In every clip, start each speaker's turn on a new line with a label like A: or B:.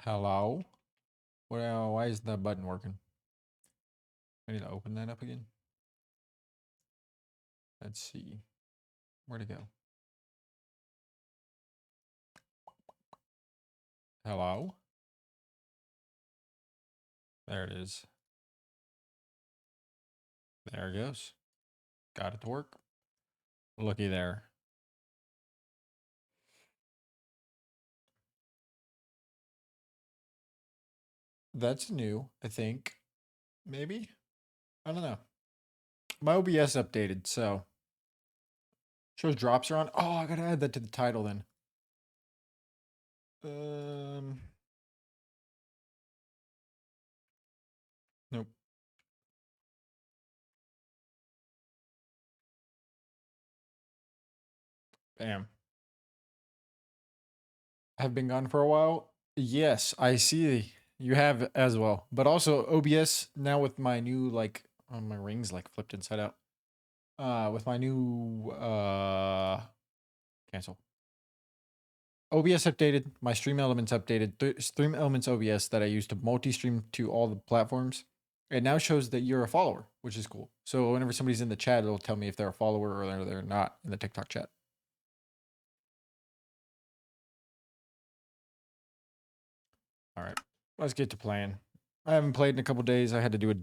A: Hello? Why is that button working? I need to open that up again. Let's see. Where'd it go? Hello? There it is. There it goes. Got it to work. Looky there. That's new, I think. Maybe? I don't know. My OBS updated, so. Shows drops are on. Oh, I gotta add that to the title then. Nope. Bam. Have been gone for a while? Yes, I see you have as well. But also OBS now with my new like my rings like flipped inside out. With my new cancel. OBS updated, my Stream Elements updated. Stream Elements OBS that I use to multi-stream to all the platforms. It now shows that you're a follower, which is cool. So whenever somebody's in the chat, it'll tell me if they're a follower or they're not in the TikTok chat. All right, let's get to playing. I haven't played in a couple days. I had to do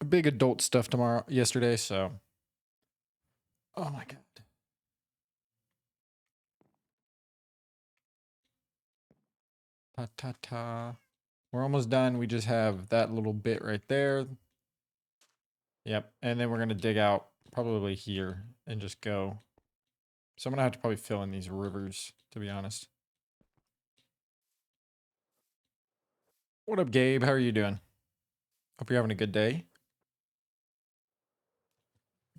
A: big adult stuff yesterday. So, oh my god. Ta ta ta. We're almost done. We just have that little bit right there. Yep, and then we're gonna dig out probably here and just go. So I'm gonna have to probably fill in these rivers, to be honest. What up, Gabe? How are you doing? Hope you're having a good day.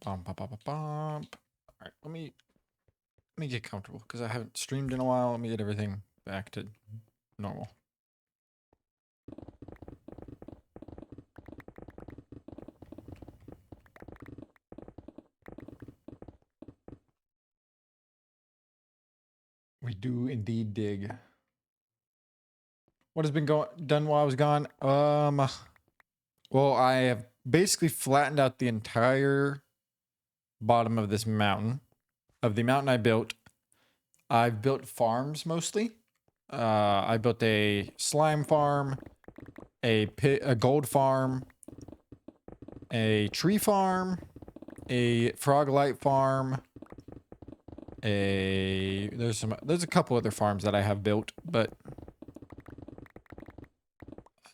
A: Bump, bump, bump, bump. All right, let me get comfortable because I haven't streamed in a while. Let me get everything back to normal. We do indeed dig. What has been done while I was gone? Well, I have basically flattened out the entire bottom of this mountain. Of the mountain I built, I've built farms mostly. I built a slime farm, a gold farm, a tree farm, a frog light farm. There's a couple other farms that I have built, but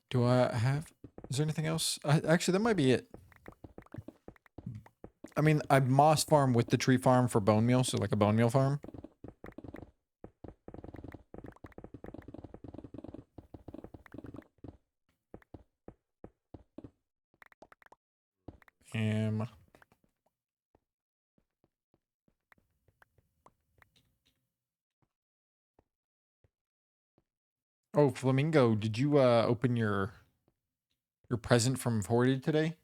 A: do I have? Is there anything else? Actually, that might be it. I mean, I moss farm with the tree farm for bone meal, so like a bone meal farm. Oh, Flamingo, did you open your present from Hoarded today?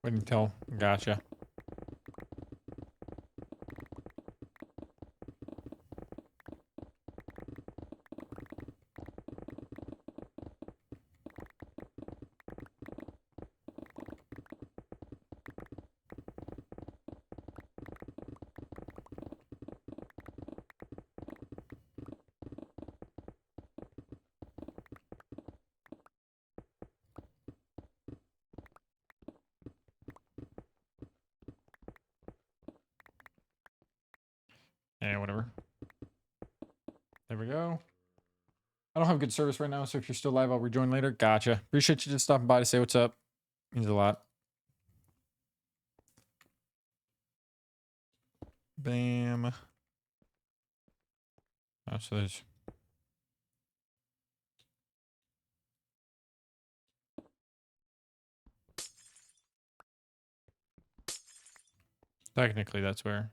A: Wouldn't tell. Gotcha. Yeah, whatever. There we go. I don't have good service right now, so if you're still live, I'll rejoin later. Gotcha. Appreciate you just stopping by to say what's up. Means a lot. Bam. Oh, so there's... Technically, that's where...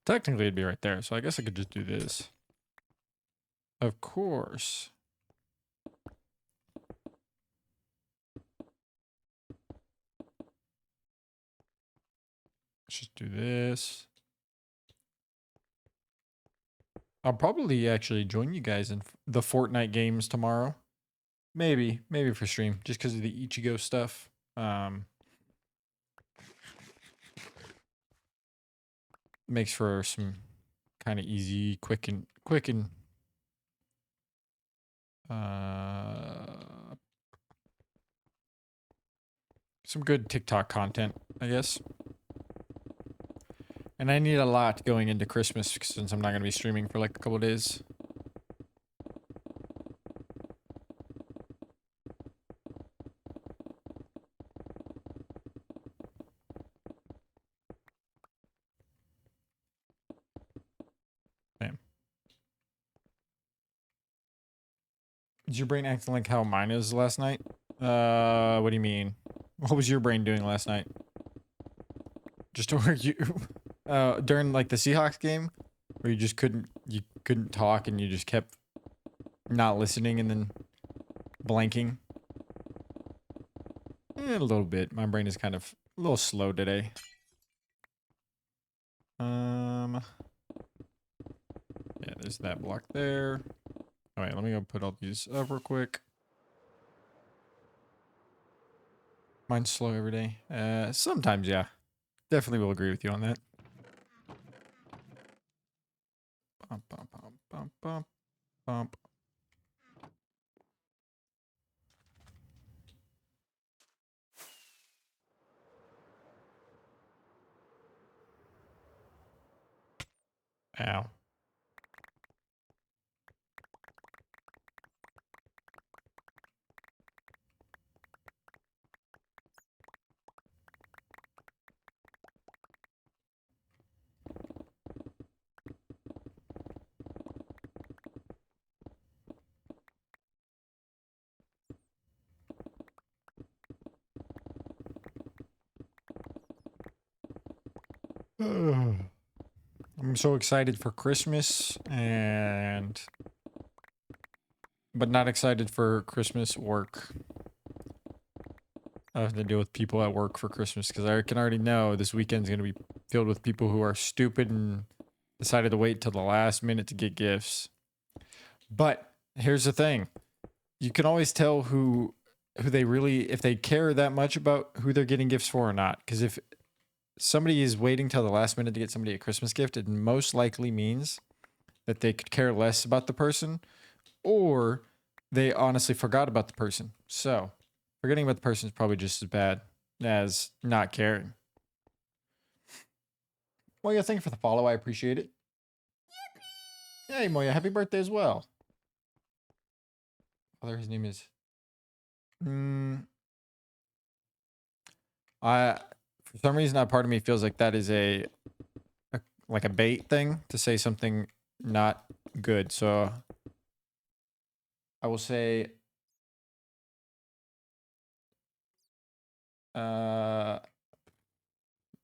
A: Technically, it'd be right there, so I guess I could just do this. Of course. Let's just do this. I'll probably actually join you guys in the Fortnite games tomorrow. Maybe for stream, just because of the Ichigo stuff. Makes for some kind of easy, quick and some good TikTok content, I guess. And I need a lot going into Christmas since I'm not going to be streaming for like a couple days. Damn. Is your brain acting like how mine is last night? What do you mean? What was your brain doing last night? Just where you during like the Seahawks game where you couldn't talk and you just kept not listening and then blanking? A little bit. My brain is kind of a little slow today. Yeah, there's that block there. All right, let me go put all these up real quick. Mine's slow every day. Sometimes, yeah. Definitely will agree with you on that. Bump, bump, bump, bump, bump, bump. Ow. I'm so excited for Christmas but not excited for Christmas work. I have to deal with people at work for Christmas because I can already know this weekend's going to be filled with people who are stupid and decided to wait till the last minute to get gifts. But here's the thing. You can always tell who they really, if they care that much about who they're getting gifts for or not. Because if somebody is waiting till the last minute to get somebody a Christmas gift, it most likely means that they could care less about the person or they honestly forgot about the person. So forgetting about the person is probably just as bad as not caring. Moya, thank you for the follow. I appreciate it. Yippee! Hey, Moya, happy birthday as well. Father, his name is... for some reason, that part of me feels like that is like a bait thing to say something not good. So I will say,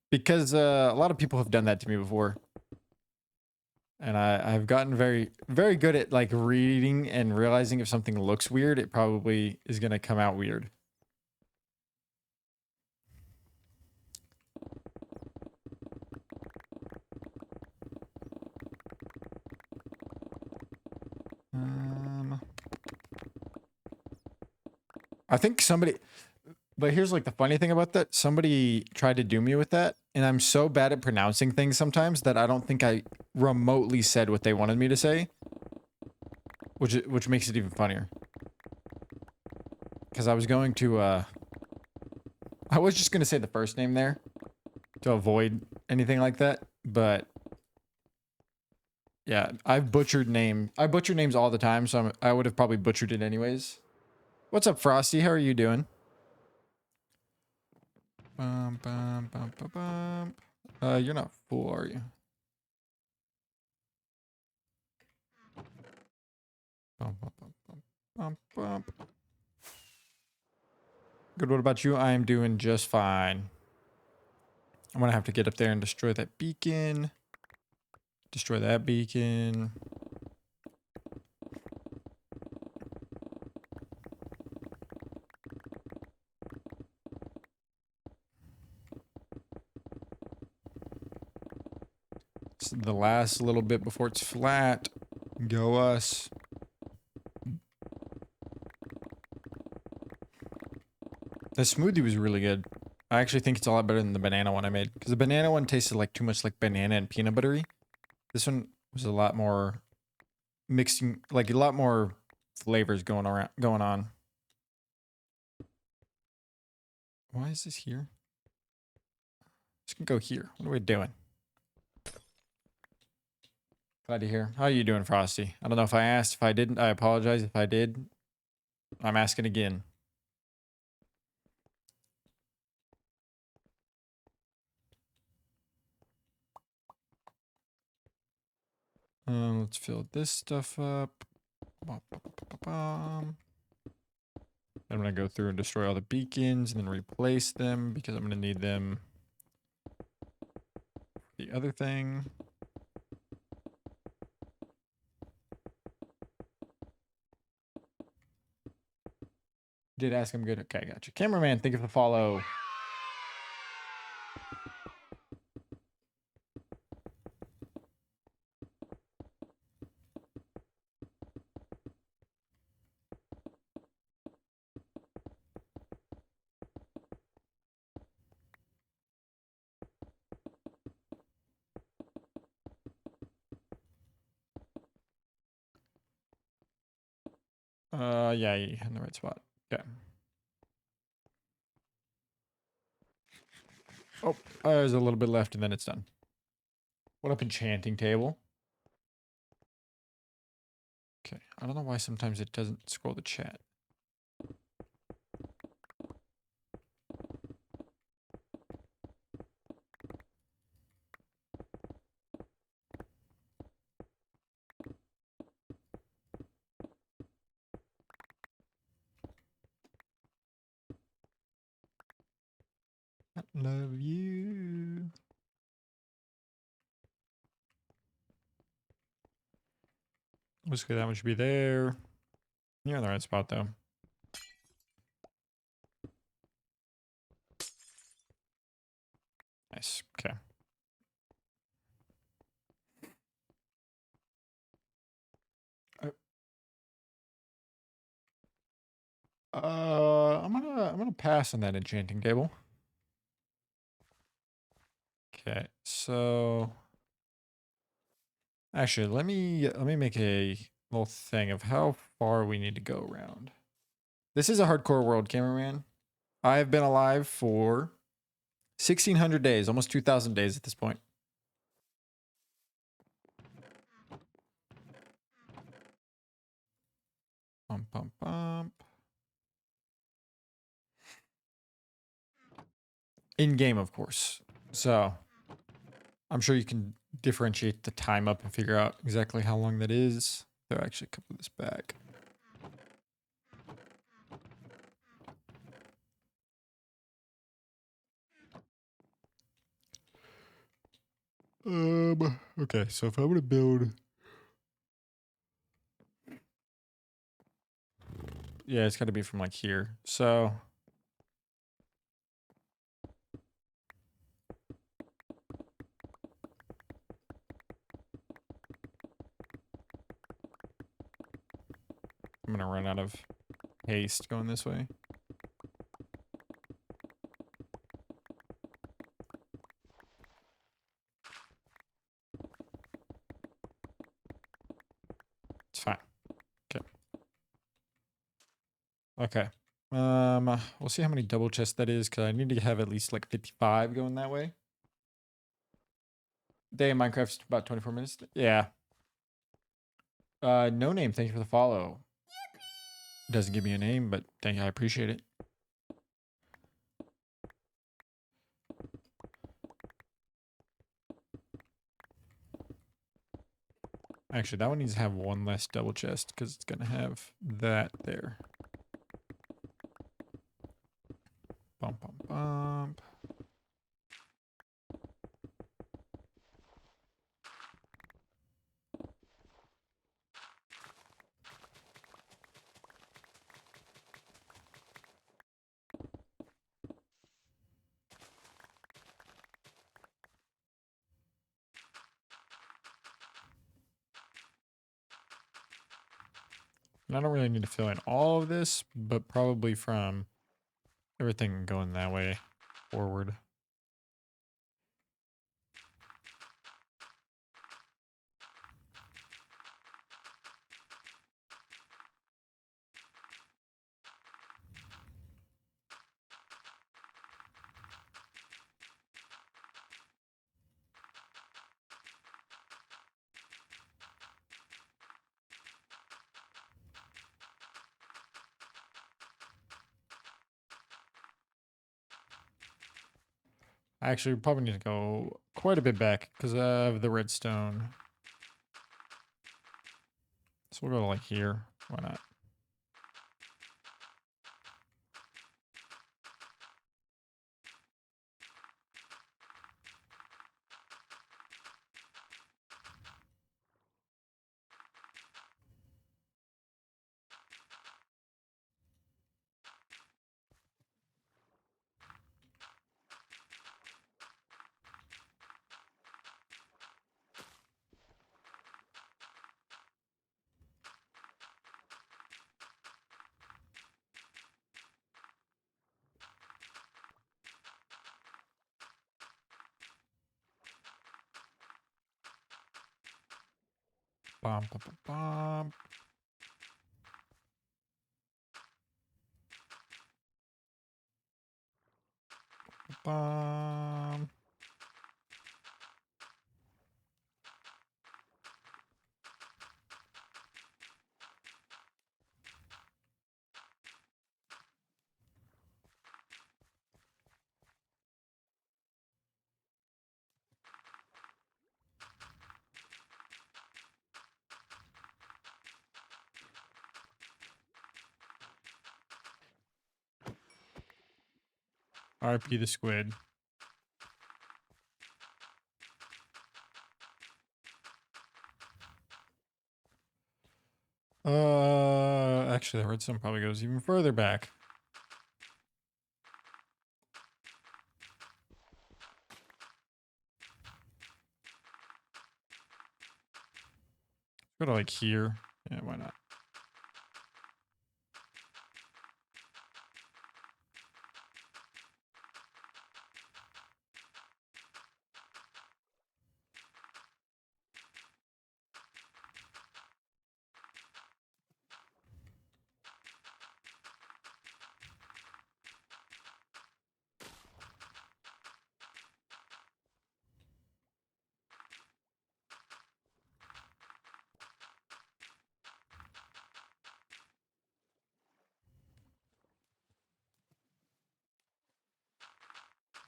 A: because a lot of people have done that to me before. And I've gotten very, very good at like reading and realizing if something looks weird, it probably is going to come out weird. I think somebody, but here's like the funny thing about that. Somebody tried to do me with that, and I'm so bad at pronouncing things sometimes that I don't think I remotely said what they wanted me to say, which makes it even funnier. Because I was going to, I was just gonna say the first name there to avoid anything like that, but yeah, I butcher names all the time, so I would have probably butchered it anyways. What's up, Frosty? How are you doing? Bum, bum, bum, bum, bum. You're not full, are you? Bum, bum, bum, bum, bum, bum. Good. What about you? I am doing just fine. I'm gonna have to get up there and destroy that beacon. Destroy that beacon. It's the last little bit before it's flat. Go us. The smoothie was really good. I actually think it's a lot better than the banana one I made. Because the banana one tasted like too much like banana and peanut buttery. This one was a lot more mixing, like a lot more flavors going on. Why is this here? This can go here. What are we doing? Glad to hear. How are you doing, Frosty? I don't know if I asked. If I didn't, I apologize. If I did, I'm asking again. Let's fill this stuff up. I'm gonna go through and destroy all the beacons and then replace them because I'm gonna need them. The other thing. Did ask him good. Okay, gotcha. Cameraman, thank you for the follow. Yeah, you're in the right spot. Okay. Oh, there's a little bit left and then it's done. What up, enchanting table? Okay, I don't know why sometimes it doesn't scroll the chat. I love you. Basically, that one should be there. You're in the right spot, though. Nice. Okay. I'm gonna pass on that enchanting table. Okay, so actually, let me make a little thing of how far we need to go around. This is a hardcore world, cameraman. I have been alive for 1,600 days, almost 2,000 days at this point. Bump, bump, bump. In game, of course. So I'm sure you can differentiate the time up and figure out exactly how long that is. They'll actually cover this back. Okay, so if I were to build, yeah, it's got to be from like here. So I'm gonna run out of haste going this way. It's fine. Okay. Okay. We'll see how many double chests that is, because I need to have at least like 55 going that way. Day in Minecraft's about 24 minutes. Yeah. No name, thank you for the follow. Doesn't give me a name, but thank you, I appreciate it. Actually, that one needs to have one less double chest because it's gonna have that there. Bump, bump, bump. And I don't really need to fill in all of this, but probably from everything going that way forward. Actually, we probably need to go quite a bit back because of the redstone. So we'll go to like here. Why not? Bum, bum, bum, bum. Bum. RP the squid. Actually, the redstone probably goes even further back. Go to like here. Yeah, why not?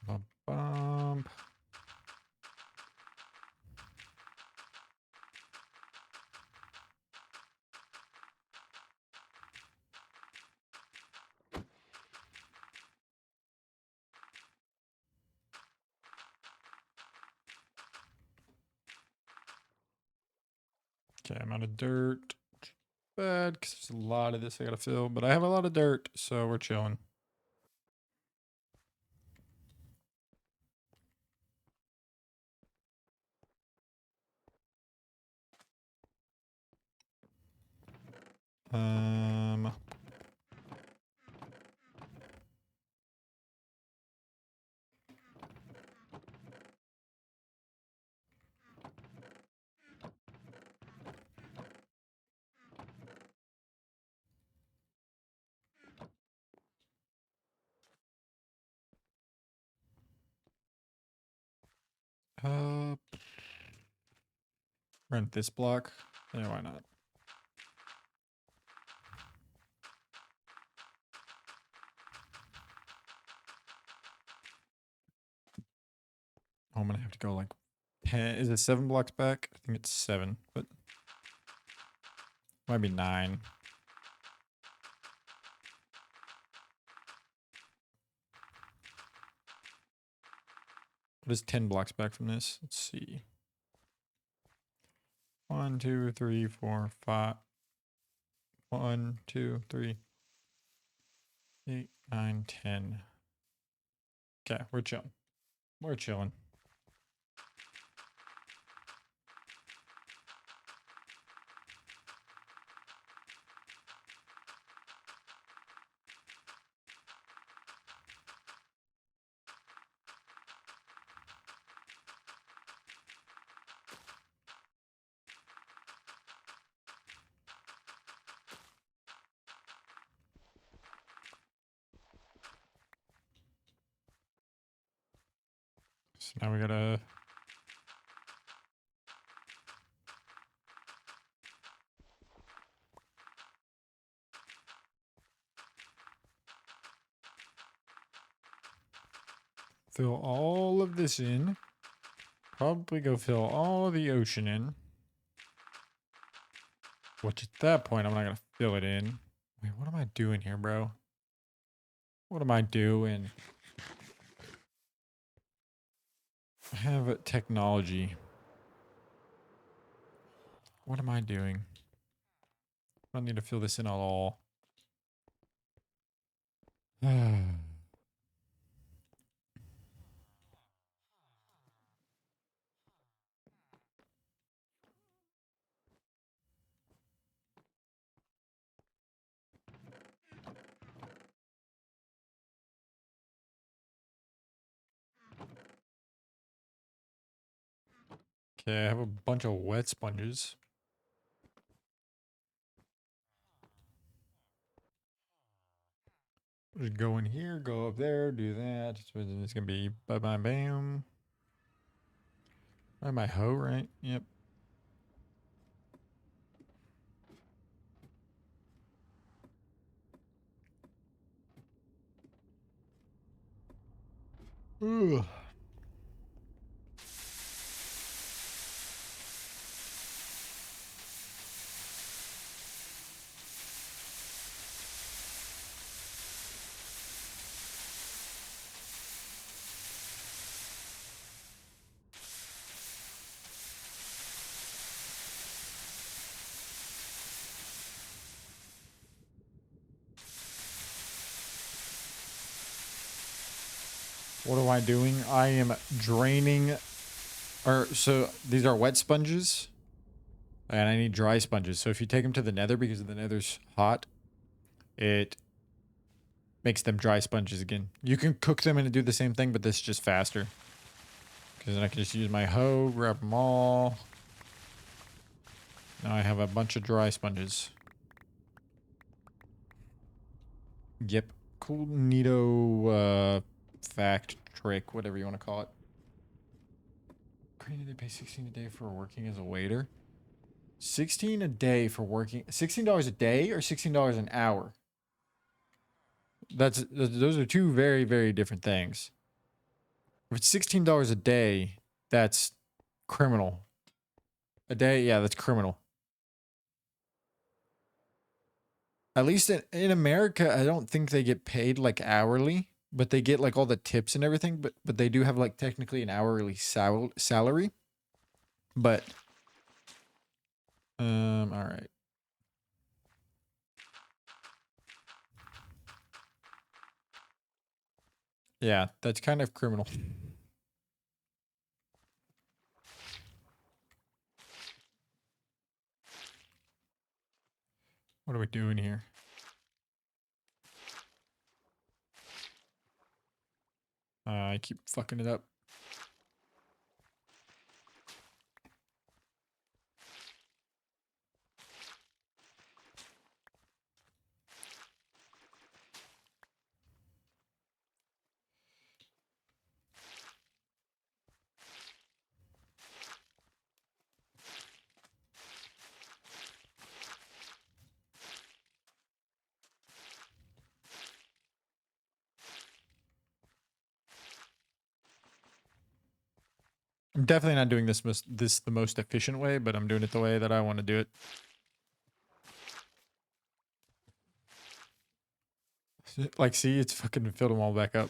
A: Bum, bum. Okay, I'm out of dirt. Bad, because there's a lot of this I gotta fill, but I have a lot of dirt, so we're chilling. Um, uh, rent this block. Yeah, why not? Oh, I'm gonna have to go like 10. Is it 7 blocks back? I think it's 7, but might be 9. What is 10 blocks back from this? Let's see. 1, 2, 3, 4, 5. 1, 2, 3, 8, 9, 10. Okay, we're chilling. We're chilling. So now we gotta... fill all of this in. Probably go fill all the ocean in. Which at that point, I'm not going to fill it in. Wait, what am I doing here, bro? What am I doing? I have technology. What am I doing? I don't need to fill this in at all. Okay, I have a bunch of wet sponges. Just go in here, go up there, do that. So it's gonna be bye bye bam. I have my hoe, right? Yep. Ugh. What am I doing? I am draining, or so these are wet sponges, and I need dry sponges. So if you take them to the nether, because the nether's hot, it makes them dry sponges again. You can cook them and do the same thing, but this is just faster. Because then I can just use my hoe, grab them all. Now I have a bunch of dry sponges. Yep. Cool, neato, fact, trick, whatever you want to call it. They pay 16 a day for working as a waiter. 16 a day for working. $16 a day or $16 an hour? Those are two very, very different things. If it's $16 a day, that's criminal. A day, yeah, that's criminal. At least in America, I don't think they get paid like hourly, but they get like all the tips and everything. But they do have like technically an hourly salary. But all right. Yeah, that's kind of criminal. What are we doing here? I keep fucking it up. I'm definitely not doing this the most efficient way, but I'm doing it the way that I want to do it. Like, see, it's fucking filled them all back up.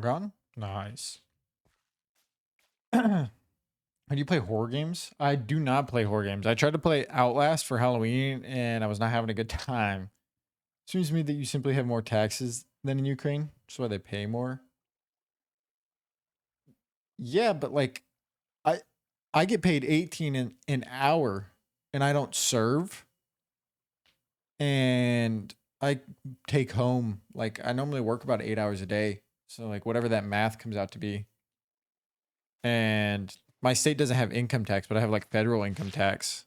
A: All gone? Nice. Do you play horror games? I do not play horror games. I tried to play Outlast for Halloween and I was not having a good time. Seems to me that you simply have more taxes than in Ukraine. That's why they pay more. Yeah, but like I I get paid 18 an hour and I don't serve and I take home like I normally work about 8 hours a day. So like whatever that math comes out to be. And my state doesn't have income tax, but I have like federal income tax.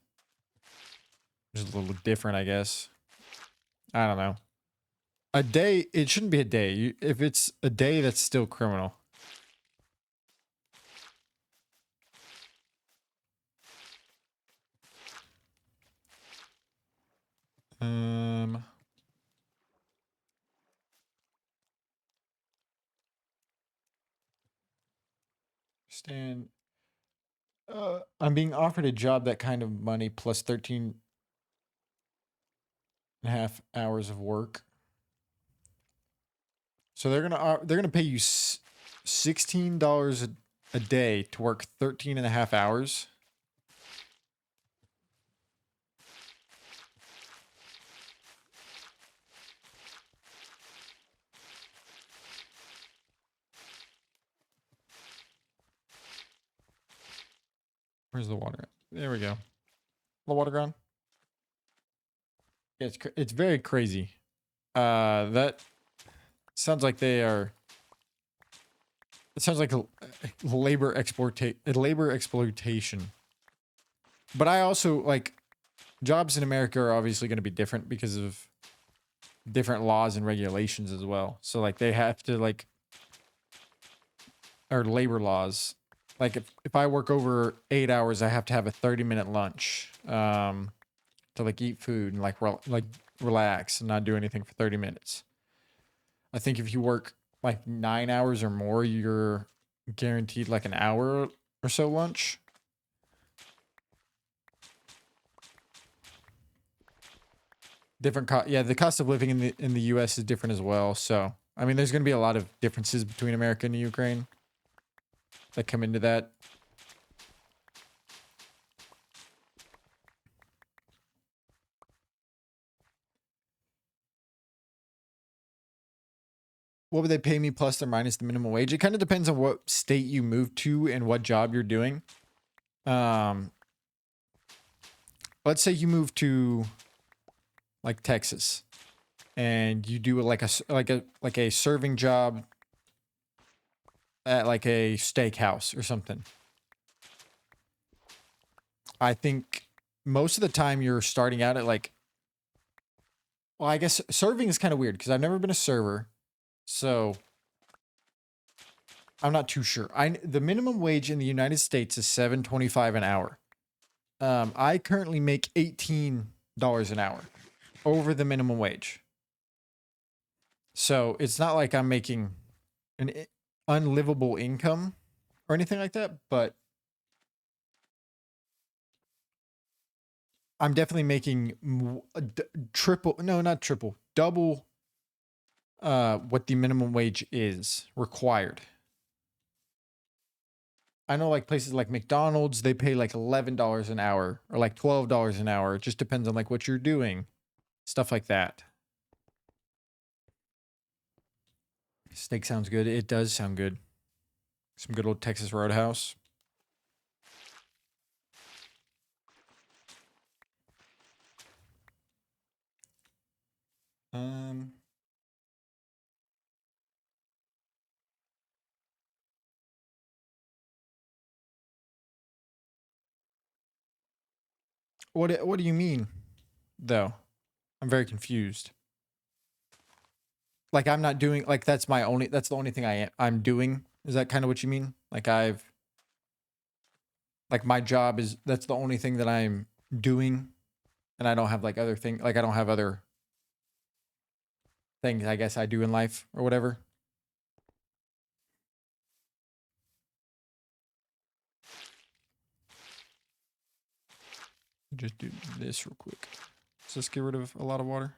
A: Which is a little different, I guess. I don't know. A day, it shouldn't be a day. If it's a day, that's still criminal. Um, Stan, I'm being offered a job that kind of money plus 13 and a half hours of work. So they're gonna pay you $16 a day to work 13 and a half hours. Where's the water? There we go. The water gone. Yeah, it's very crazy. That sounds like they are. It sounds like a labor exploitation. But I also like jobs in America are obviously going to be different because of different laws and regulations as well. So like they have to like or labor laws. Like if I work over 8 hours, I have to have a 30-minute lunch to like eat food and like relax and not do anything for 30 minutes. I think if you work like 9 hours or more, you're guaranteed like an hour or so lunch. Different yeah, the cost of living in the US is different as well. So, I mean, there's going to be a lot of differences between America and Ukraine that come into that. What would they pay me plus or minus the minimum wage? It kind of depends on what state you move to and what job you're doing. Let's say you move to like Texas and you do like a serving job at like a steakhouse or something. I think most of the time you're starting out at like, well, I guess serving is kind of weird because I've never been a server, so I'm not too sure. The minimum wage in the United States is $7.25 an hour. I currently make $18 an hour over the minimum wage. So it's not like I'm making an unlivable income or anything like that, but I'm definitely making triple, no, not triple, double what the minimum wage is required. I know like places like McDonald's, they pay like $11 an hour or like $12 an hour. It just depends on like what you're doing. Stuff like that. Steak sounds good. It does sound good. Some good old Texas Roadhouse. Um, what do you mean, though? I'm very confused. Like I'm not doing like that's the only thing I'm doing. Is that kind of what you mean? Like like my job is that's the only thing that I'm doing and I don't have like other thing like I don't have other things I guess I do in life or whatever. Just do this real quick. Does this get rid of a lot of water?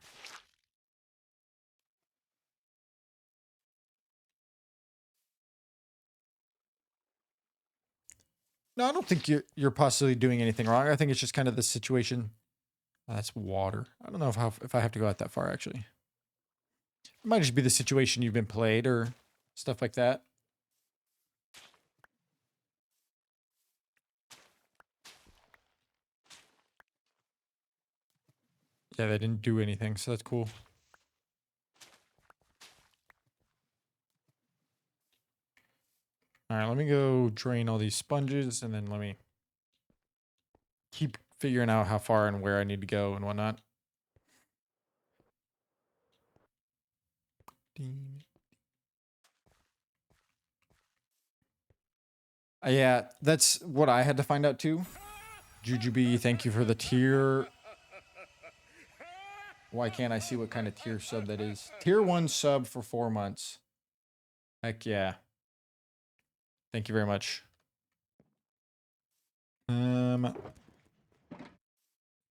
A: No, I don't think you're possibly doing anything wrong. I think it's just kind of the situation. That's water. I don't know if I have to go out that far actually. It might just be the situation you've been played or stuff like that. Yeah, they didn't do anything, so that's cool. All right, let me go drain all these sponges and then let me keep figuring out how far and where I need to go and whatnot. Yeah, that's what I had to find out too. Jujubee, thank you for the tier. Why can't I see what kind of tier sub that is? Tier 1 sub for 4 months. Heck yeah. Thank you very much.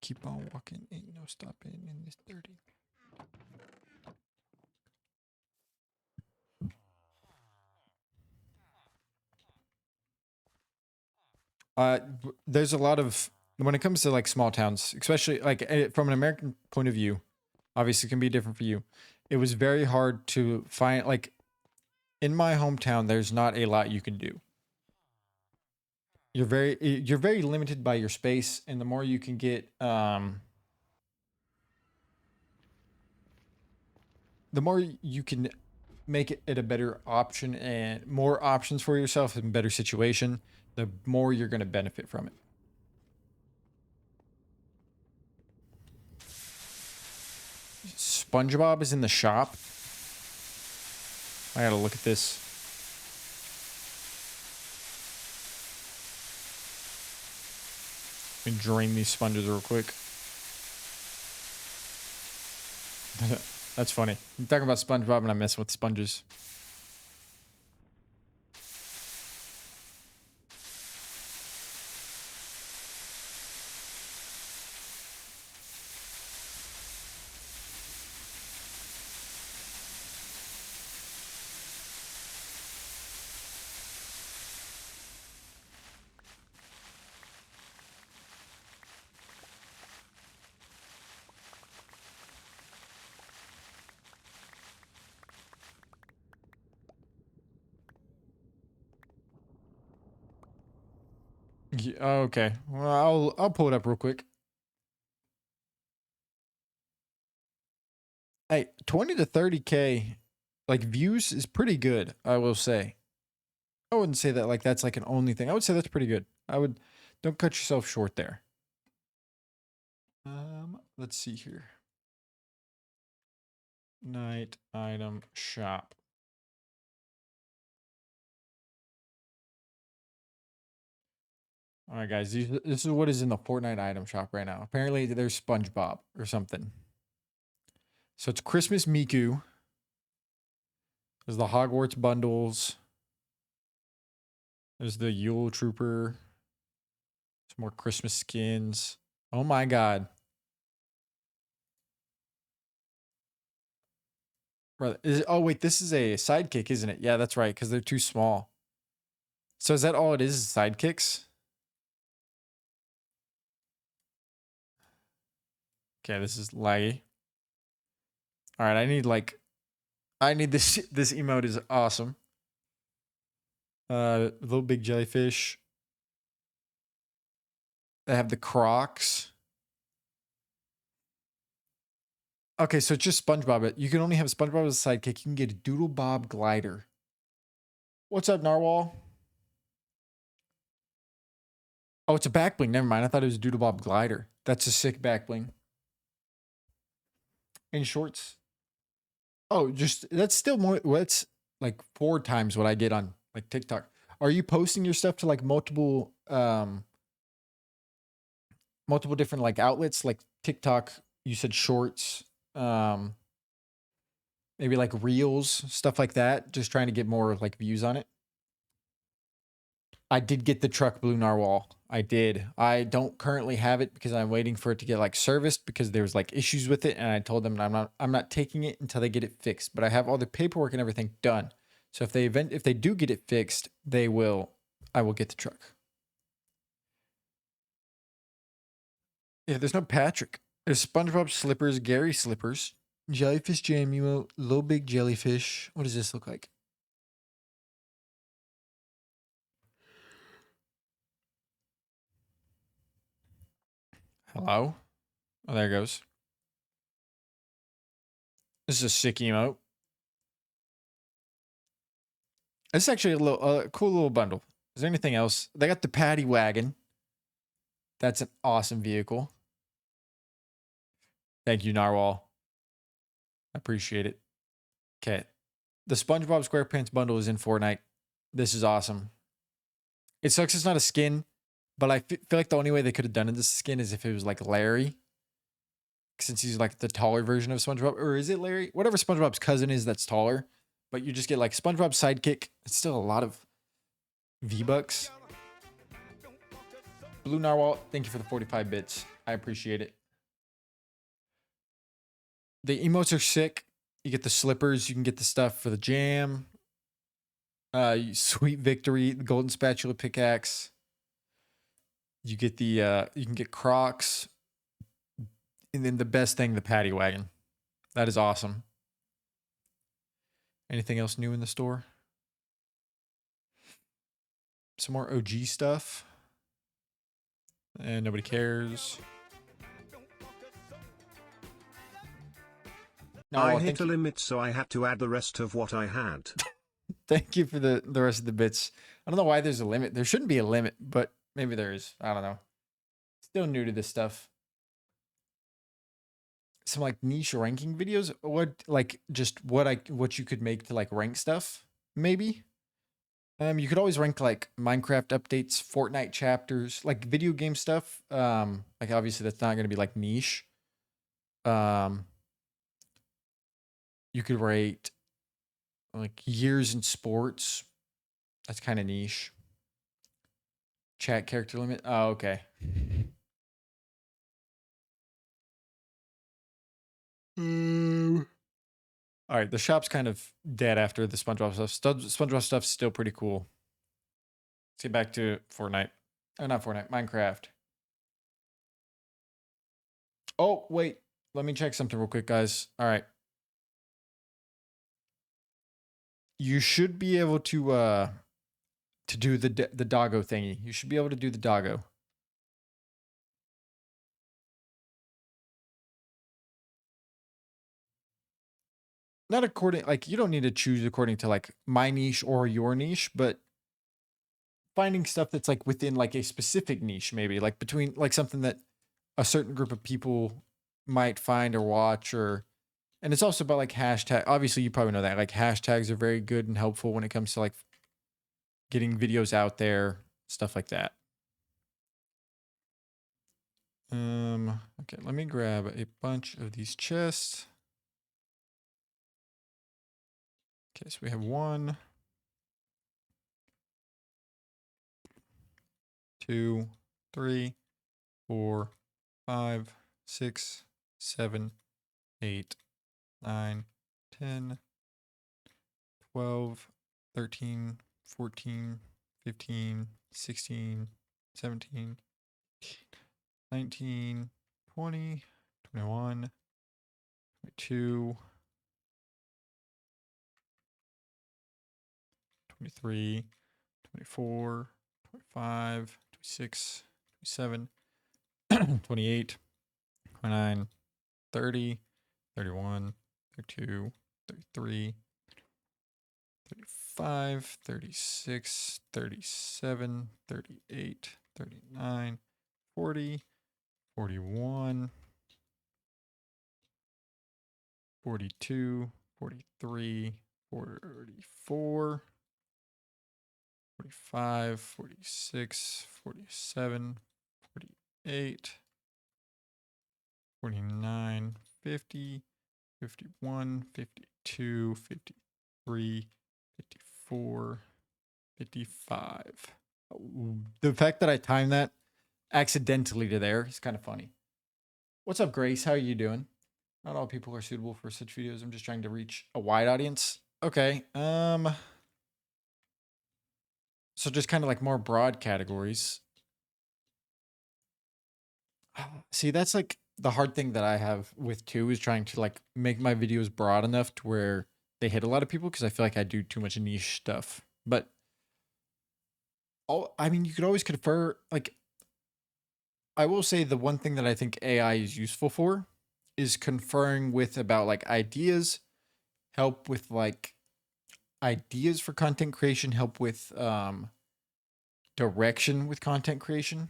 A: Keep on walking, ain't no stopping in this dirty. There's a lot of, when it comes to like small towns, especially like from an American point of view, obviously it can be different for you. It was very hard to find, like in my hometown, there's not a lot you can do. You're very limited by your space, and the more you can get, the more you can make it a better option and more options for yourself in better situation, the more you're going to benefit from it. SpongeBob is in the shop. I gotta look at this. Let me drain these sponges real quick. That's funny. I'm talking about SpongeBob and I'm messing with sponges. Yeah, okay. Well, I'll pull it up real quick. Hey, 20 to 30K like views is pretty good, I will say. I wouldn't say that like that's like an only thing. I would say that's pretty good. Don't cut yourself short there. Let's see here. Night item shop. All right, guys. This is what is in the Fortnite item shop right now. Apparently, there's SpongeBob or something. So it's Christmas Miku. There's the Hogwarts bundles. There's the Yule Trooper. Some more Christmas skins. Oh my god. Brother, oh wait, this is a sidekick, isn't it? Yeah, that's right, because they're too small. So is that all it is sidekicks? Okay, this is laggy. All right, I need this. This emote is awesome. Little big jellyfish. They have the Crocs. Okay, so it's just SpongeBob. You can only have SpongeBob as a sidekick. You can get a Doodle Bob glider. What's up, Narwhal? Oh, it's a back bling. Never mind. I thought it was a Doodle Bob glider. That's a sick back bling. In shorts. Oh, just that's still more. That's like 4 times what I get on like TikTok. Are you posting your stuff to like multiple different like outlets like TikTok? You said shorts, maybe like reels, stuff like that. Just trying to get more like views on it. I did get the truck Blue Narwhal. I did. I don't currently have it because I'm waiting for it to get like serviced because there's like issues with it, and I told them I'm not taking it until they get it fixed. But I have all the paperwork and everything done. So if they do get it fixed, I will get the truck. Yeah, there's no Patrick. There's SpongeBob Slippers, Gary Slippers, Jellyfish Jam emote, Low Big Jellyfish. What does this look like? Hello? Oh, there it goes. This is a sick emote. This is actually a little cool little bundle. Is there anything else? They got the Paddy Wagon. That's an awesome vehicle. Thank you, Narwhal. I appreciate it. Okay. The SpongeBob SquarePants bundle is in Fortnite. This is awesome. It sucks it's not a skin, but I feel like the only way they could have done this skin is if it was like Larry. Since he's like the taller version of SpongeBob. Or is it Larry? Whatever SpongeBob's cousin is that's taller. But you just get like SpongeBob's sidekick. It's still a lot of V-Bucks. Blue Narwhal, thank you for the 45 bits. I appreciate it. The emotes are sick. You get the slippers. You can get the stuff for the jam. Sweet Victory, the golden spatula pickaxe. You get the you can get Crocs. And then the best thing, the Paddy Wagon. That is awesome. Anything else new in the store? Some more OG stuff. And nobody cares.
B: No, I hit a limit, so I had to add the rest of what I had.
A: Thank you for the rest of the bits. I don't know why there's a limit. There shouldn't be a limit, but maybe there is. I don't know. Still new to this stuff. Some like niche ranking videos. What like just what you could make to like rank stuff, maybe. You could always rank like Minecraft updates, Fortnite chapters, like video game stuff. Like obviously that's not gonna be like niche. You could rate like years in sports. That's kind of niche. Chat character limit. Oh, okay. All right, the shop's kind of dead after the SpongeBob stuff. SpongeBob stuff's still pretty cool. Let's get back to Fortnite. Oh, not Fortnite, Minecraft. Oh, wait. Let me check something real quick, guys. All right. You should be able to do the doggo thingy. You should be able to do the doggo. Not according, like, you don't need to choose according to like my niche or your niche, but finding stuff that's like within like a specific niche, maybe like between like something that a certain group of people might find or watch. Or and it's also about like hashtag. Obviously you probably know that like hashtags are very good and helpful when it comes to like getting videos out there, stuff like that. Okay, let me grab a bunch of these chests. Okay, so we have 1, 2, 3, 4, 5, 6, 7, 8, 9, 10, 12, 13, 14, 15, 16, 17, 19, 20, 21, 22, 23, 24, 25, 26, 27, 28, 29, 30, 31, 32, 33, 35, 36, 37, 38, 39, 40, 41, 42, 43, 44, 45, 46, 47, 48, 49, 50, 51, 52, 53, 54, 55. The fact that I timed that accidentally to there is kind of funny. What's up, Grace? How are you doing? Not all people are suitable for such videos. I'm just trying to reach a wide audience. Okay. So just kind of like more broad categories. See, that's like the hard thing that I have with too is trying to like make my videos broad enough to where they hit a lot of people because I feel like I do too much niche stuff. But I mean, you could always confer. Like, I will say the one thing that I think AI is useful for is conferring with about like ideas, help with like ideas for content creation, help with direction with content creation.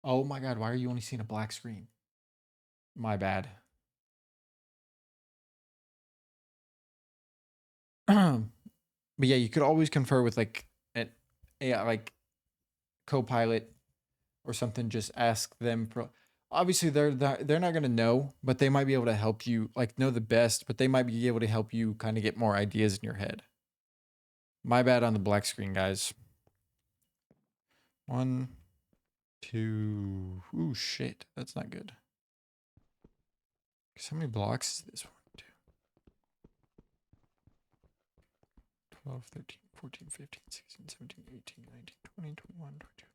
A: Oh my god, why are you only seeing a black screen? My bad. But yeah, you could always confer with like an AI, like Copilot or something. Just ask them for. Obviously, they're not gonna know, but they might be able to help you like know the best. But they might be able to help you kind of get more ideas in your head. My bad on the black screen, guys. 1, 2. Ooh, shit, that's not good. How many blocks is this? 1, 2, 12, 13, 14, 15, 16, 17, 18, 19, 20, 21, 22.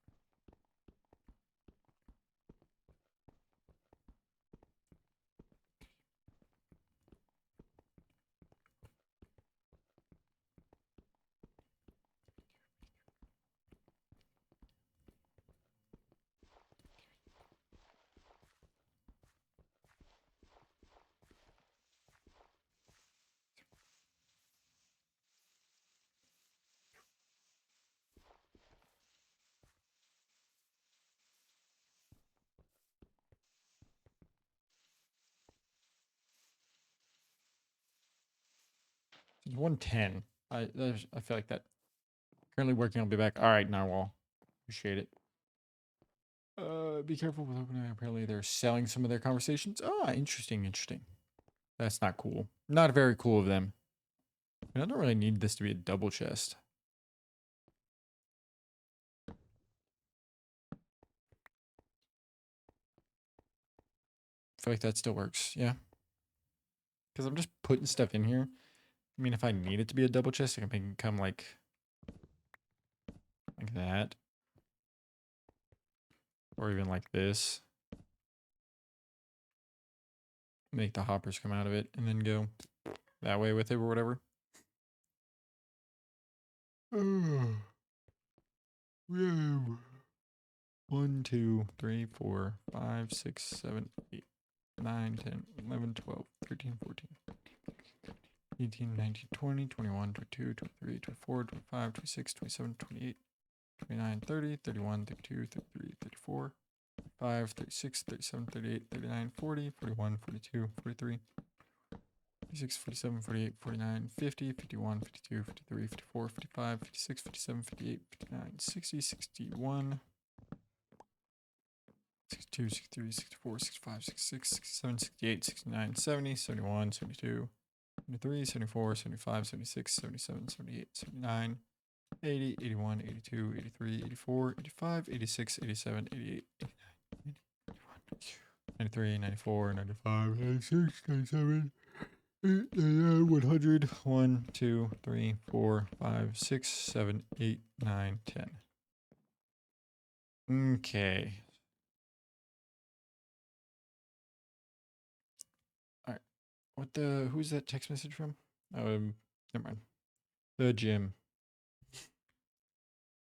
A: It's 110. I feel like that. Currently working. I'll be back. All right, Narwhal. Appreciate it. Be careful with OpenAI. Apparently, they're selling some of their conversations. Oh, interesting. That's not cool. Not very cool of them. I don't really need this to be a double chest. I feel like that still works. Yeah. Because I'm just putting stuff in here. I mean, if I need it to be a double chest, I can make it come like that. Or even like this. Make the hoppers come out of it and then go that way with it or whatever. Yeah. 1, 2, 3, 4, 5, 6, 7, 8, 9, 10, 11, 12, 13, 14, 18, 19, 20, 21, 22, 23, 24, 25, 26, 27, 28, 29, 30, 31, 32, 33, 34, 35, 36, 37, 38, 39, 40, 41, 42, 43, 46, 47, 48, 49, 50, 51, 52, 53, 54, 55, 56, 57, 58, 59, 60, 61, 62, 63, 64, 65, 66, 67, 68, 69, 70, 71, 72, 73, 74, 75, 76, 77, 78, 79, 80, 81, 82, 83, 84, 85, 86, 87, 88, 89, 93, 94, 95, 96, 97, 100, 1, 2, 3, 4, 5, 6, 7, 8, 9, 10. Okay. Alright. Who's that text message from? Never mind. The gym.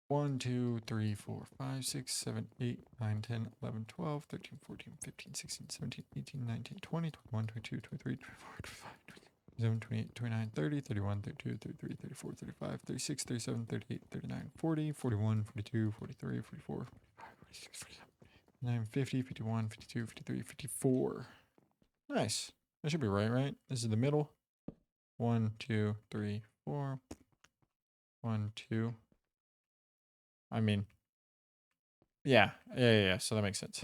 A: 1, 2, 3, 4, 5, 6, 7, 8, 9, 10, 11, 12, 13, 14, 15, 16, 17, 18, 19, 20, 21, 22, 23, 24, 25, 27, 28, 29, 30, 31, 32, 33, 34, 35, 36, 37, 38, 39, 40, 41, 42, 43, 44, 45, 46, 47, 49, 50, 51, 52, 53, 54. Nice. That should be right? This is the middle. 1, 2, 3, 4. 1, 2. I mean, yeah. So that makes sense.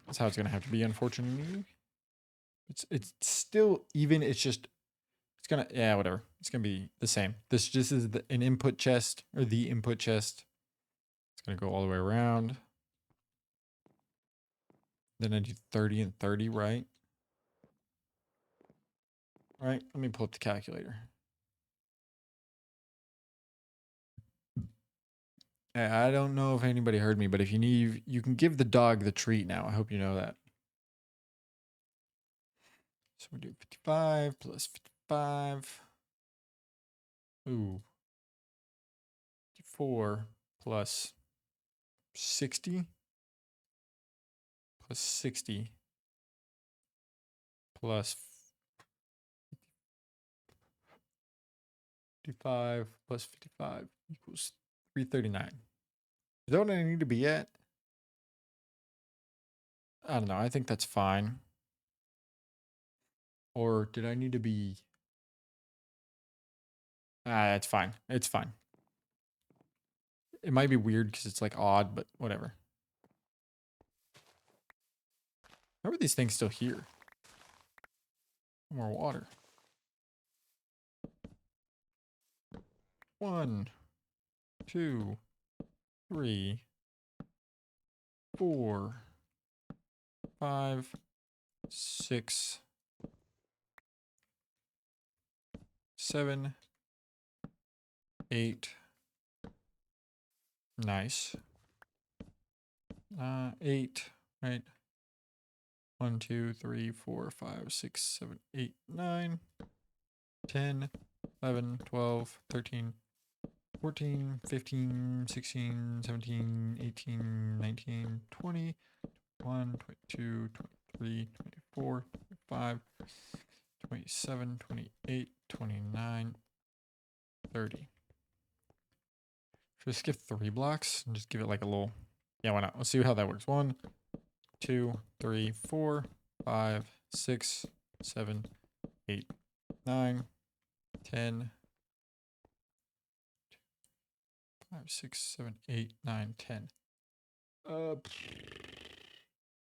A: That's how it's gonna have to be, unfortunately. It's still even. It's just it's gonna whatever. It's gonna be the same. This just is an input chest or the input chest. It's gonna go all the way around. Then I do 30 and 30, right? All right. Let me pull up the calculator. I don't know if anybody heard me, but if you need, you can give the dog the treat now. I hope you know that. So we do 55 plus 55. Ooh. 54 plus 60 plus 60 plus 55 plus 55 equals 339. Is that what I need to be at? I don't know. I think that's fine. Or did I need to be... it's fine. It's fine. It might be weird because it's like odd, but whatever. How are these things still here? More water. 1, 2, 3, 4, 5, 6, 7, 8. Nice. 8, right? 1, 2, 3, 4, 5, 6, 7, 8, 9, 10, 11, 12, 13, 14, 15, 16, 17, 18, 19, 20, 21, 22, 23, 24, 25, 27, 28, 29, 30. Should we skip 3 blocks and just give it like a little... Yeah, why not? Let's see how that works. 1, 2, 3, 4, 5, 6, 7, 8, 9, 10, 5, 6, 7, 8, 9, 10.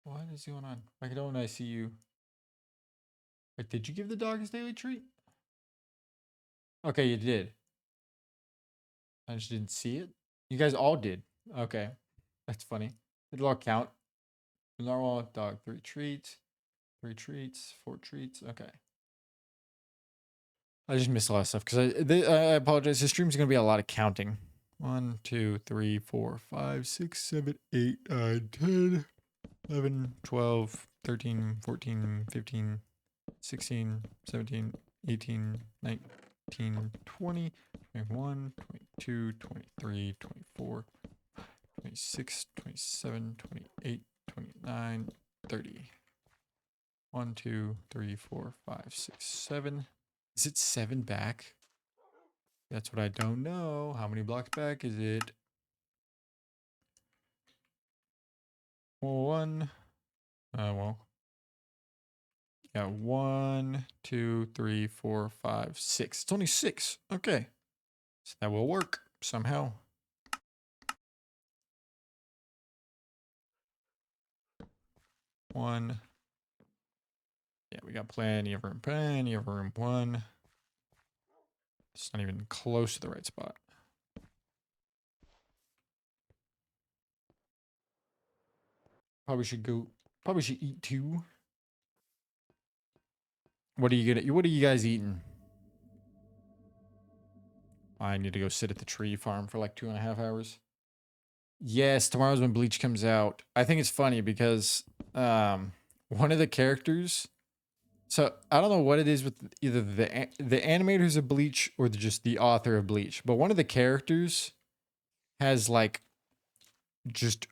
A: What is going on? Why don't I see you? Wait, did you give the dog his daily treat? Okay, you did. I just didn't see it. You guys all did. Okay. That's funny. It'll all count. Normal dog, 3 treats. 3 treats, 4 treats. Okay. I just missed a lot of stuff because I apologize. The stream's going to be a lot of counting. 1, 2, 3, 4, 5, 6, 7, 8, 9, 10, 11, 12, 13, 14, 15, 16, 17, 18, 19, 20, 21, 22, 23, 24, 26, 27, 28, 29, 30. 1, 2, 3, 4, 5, 6, 7. Is it 7 back? That's what I don't know. How many blocks back is it? 1. Well. Yeah, 1, 2, 3, 4, 5, 6. It's only 6. Okay. So that will work somehow. One. Yeah, we got plenty of room. Plenty of room. 1. It's not even close to the right spot. Probably should eat 2. What are you guys eating? I need to go sit at the tree farm for like 2.5 hours. Yes, tomorrow's when Bleach comes out. I think it's funny because one of the characters. So I don't know what it is with either the animators of Bleach or just the author of Bleach, but one of the characters has like just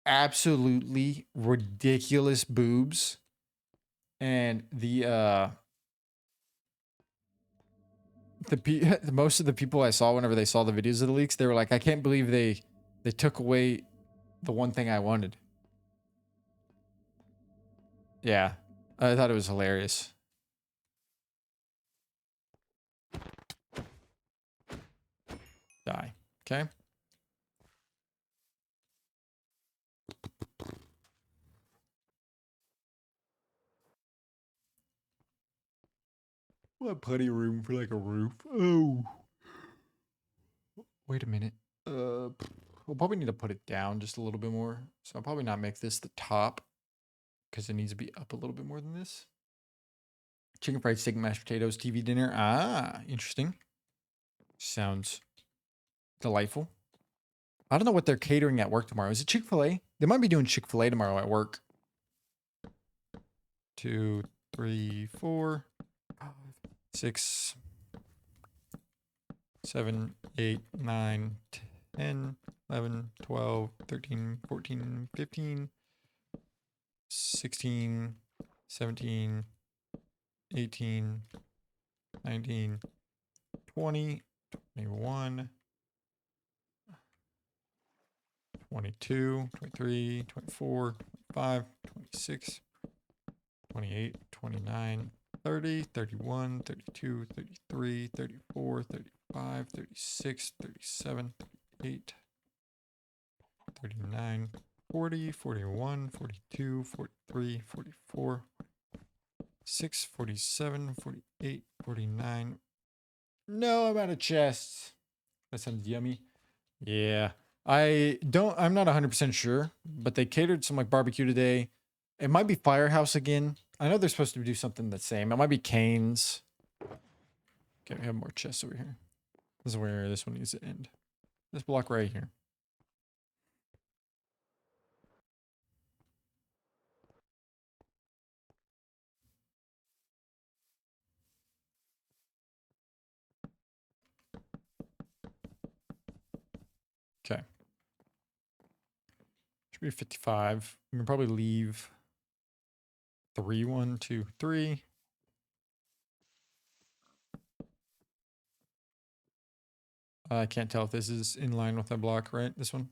A: absolutely ridiculous boobs, and most of the people I saw whenever they saw the videos of the leaks, they were like, I can't believe they took away the one thing I wanted. Yeah, I thought it was hilarious. Die. Okay. We'll have plenty of room for like a roof. Oh. Wait a minute. We'll probably need to put it down just a little bit more. So I'll probably not make this the top because it needs to be up a little bit more than this. Chicken fried steak, mashed potatoes, TV dinner. Ah, interesting. Sounds delightful. I don't know what they're catering at work tomorrow. Is it Chick-fil-A? They might be doing Chick-fil-A tomorrow at work. 2, 3, 4, 5, 6, 7, 8, 9, 10, 11, 12, 13, 14, 15, 16, 17, 18, 19, 20, 21, 22, 23, 24, 25, 26, 28, 29, 30, 31, 32, 33, 34, 35, 36, 37, 38, 39, 40, 41, 42, 43, 44, 46, 47, 48, 49. No, I'm out of chests. That sounds yummy. Yeah. I'm not 100% sure, but they catered some like barbecue today. It might be Firehouse again. I know they're supposed to do something the same. It might be Cane's. Okay, we have more chests over here. This is where this one needs to end. This block right here. Okay. Should be 55. We can probably leave 3, 1, 2, 3. I can't tell if this is in line with that block, right? This one.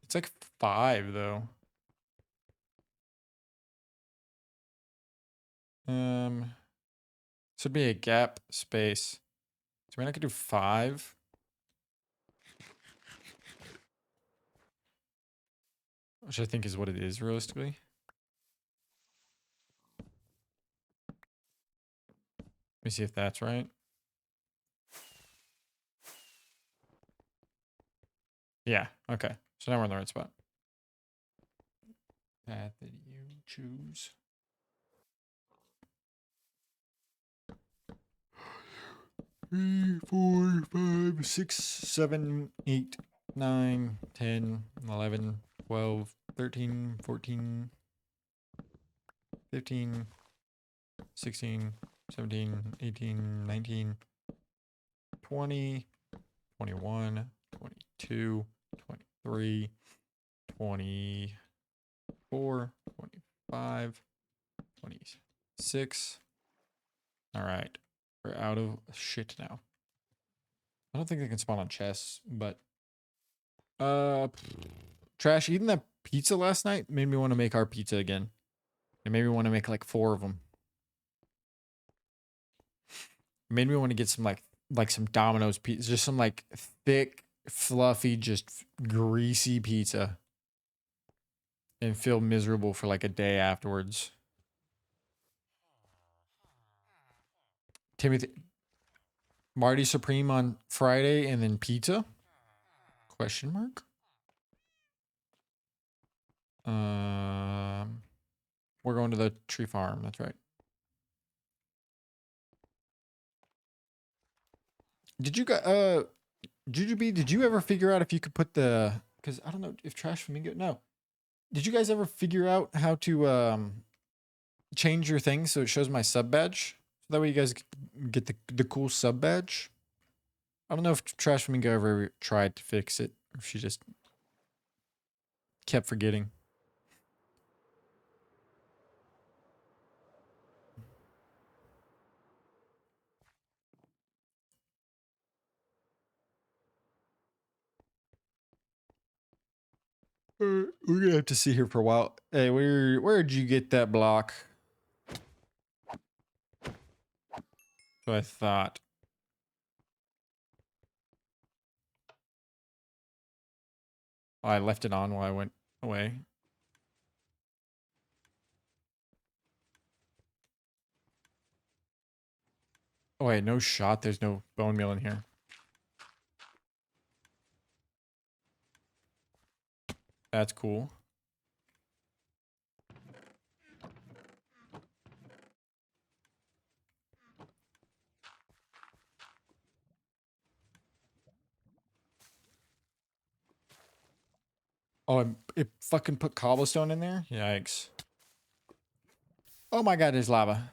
A: It's like 5 though. This would be a gap space. So I mean I could do 5. Which I think is what it is realistically. Let me see if that's right. Yeah, okay. So now we're in the right spot. Path that you choose. 3, 4, 5, 6, 7, 8, 9, 10, 11, 12, 13, 14, 15, 16, 17, 18, 19, 20, 21, 22, 23, 24, 25, 26. All right. We're out of shit now. I don't think they can spawn on chests, but Trash, eating that pizza last night made me want to make our pizza again. It made me want to make like 4 of them. It made me want to get some like some Domino's pizza, just some like thick, fluffy, just greasy pizza, and feel miserable for like a day afterwards. Timothy, Marty Supreme on Friday and then pizza? Question mark? We're going to the tree farm. That's right. Did you guys, Jujubee, did you ever figure out if you could put the, because I don't know if Trash Flamingo, no. Did you guys ever figure out how to change your thing so it shows my sub badge? So that way you guys get the cool sub badge? I don't know if Trash Flamingo ever tried to fix it, or if she just kept forgetting. We're gonna have to see here for a while. Hey, where'd you get that block? So I thought. Oh, I left it on while I went away. Oh wait, no shot. There's no bone meal in here. That's cool. Oh, it fucking put cobblestone in there? Yikes. Oh my god, there's lava.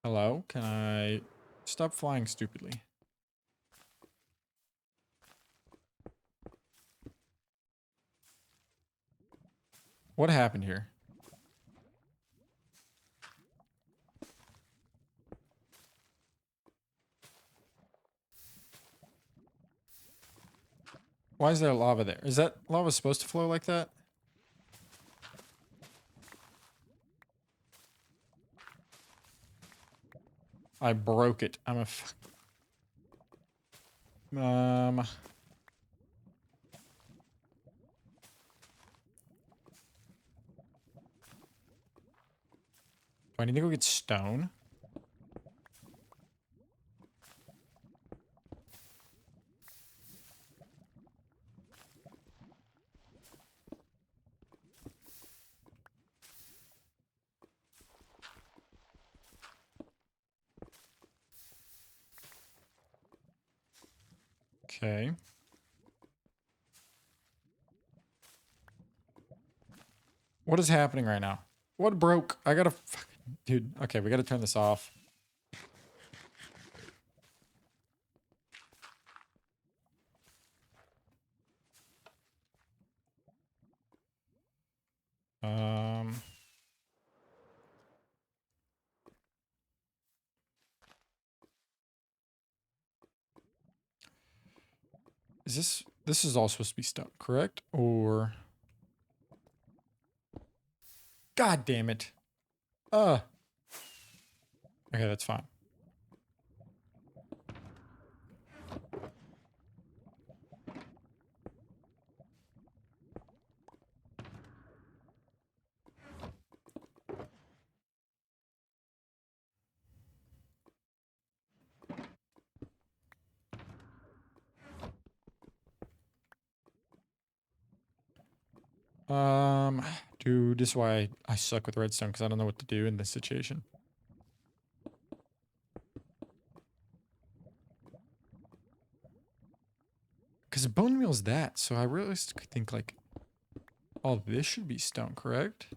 A: Hello? Can I stop flying stupidly? What happened here? Why is there lava there? Is that lava supposed to flow like that? I broke it. I'm a do I need to go get stone? Okay. What is happening right now? What broke? I gotta dude, okay, we gotta turn this off. Um Is this is all supposed to be stone, correct? Or God damn it. Okay, that's fine. Dude, this is why I suck with redstone, because I don't know what to do in this situation. Because bone meal is that, so I realistically think like all this should be stone, correct?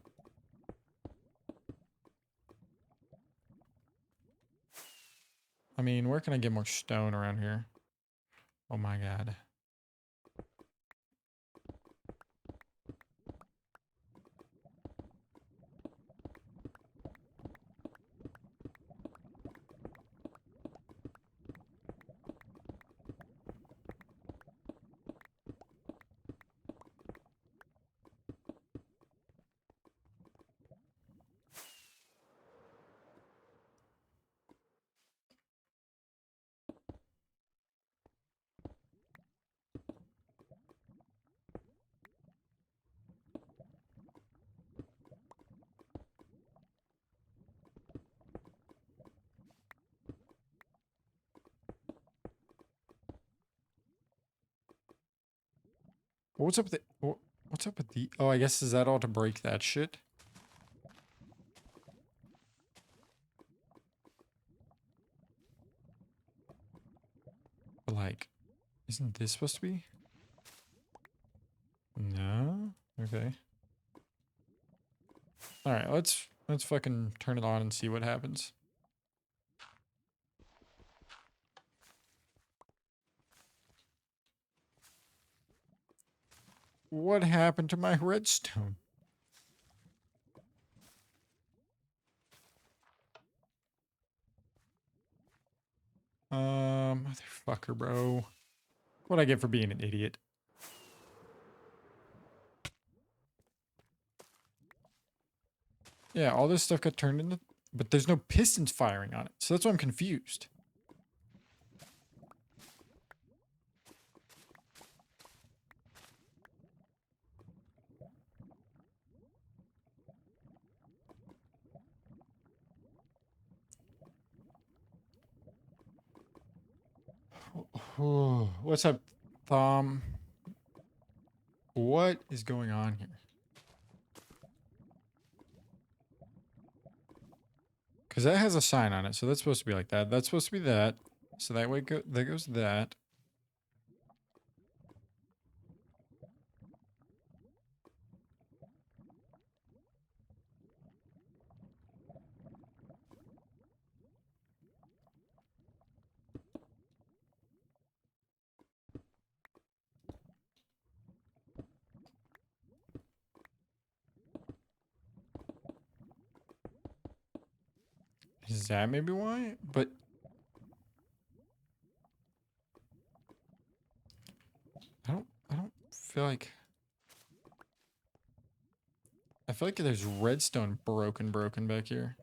A: I mean, where can I get more stone around here? Oh my god. What's up with what's up with the oh, I guess is that all to break that shit? But like, isn't this supposed to be? No? Okay. Alright, let's fucking turn it on and see what happens. What happened to my redstone? Motherfucker, bro. What'd I get for being an idiot? Yeah, all this stuff got turned into, but there's no pistons firing on it, so that's why I'm confused. What's up, Thom? What is going on here? Because that has a sign on it, so that's supposed to be like that. That's supposed to be that. So that way there goes that. Is that maybe why? But I don't feel like I feel like there's redstone broken back here.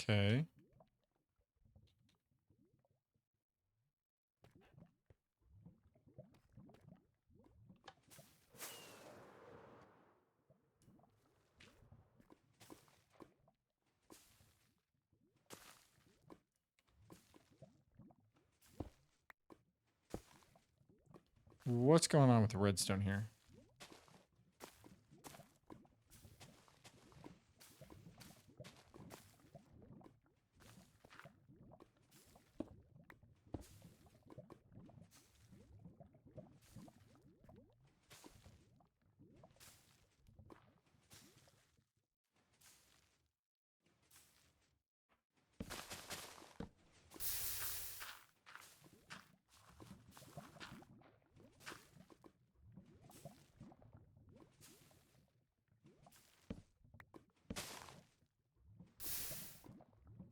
A: Okay. What's going on with the redstone here?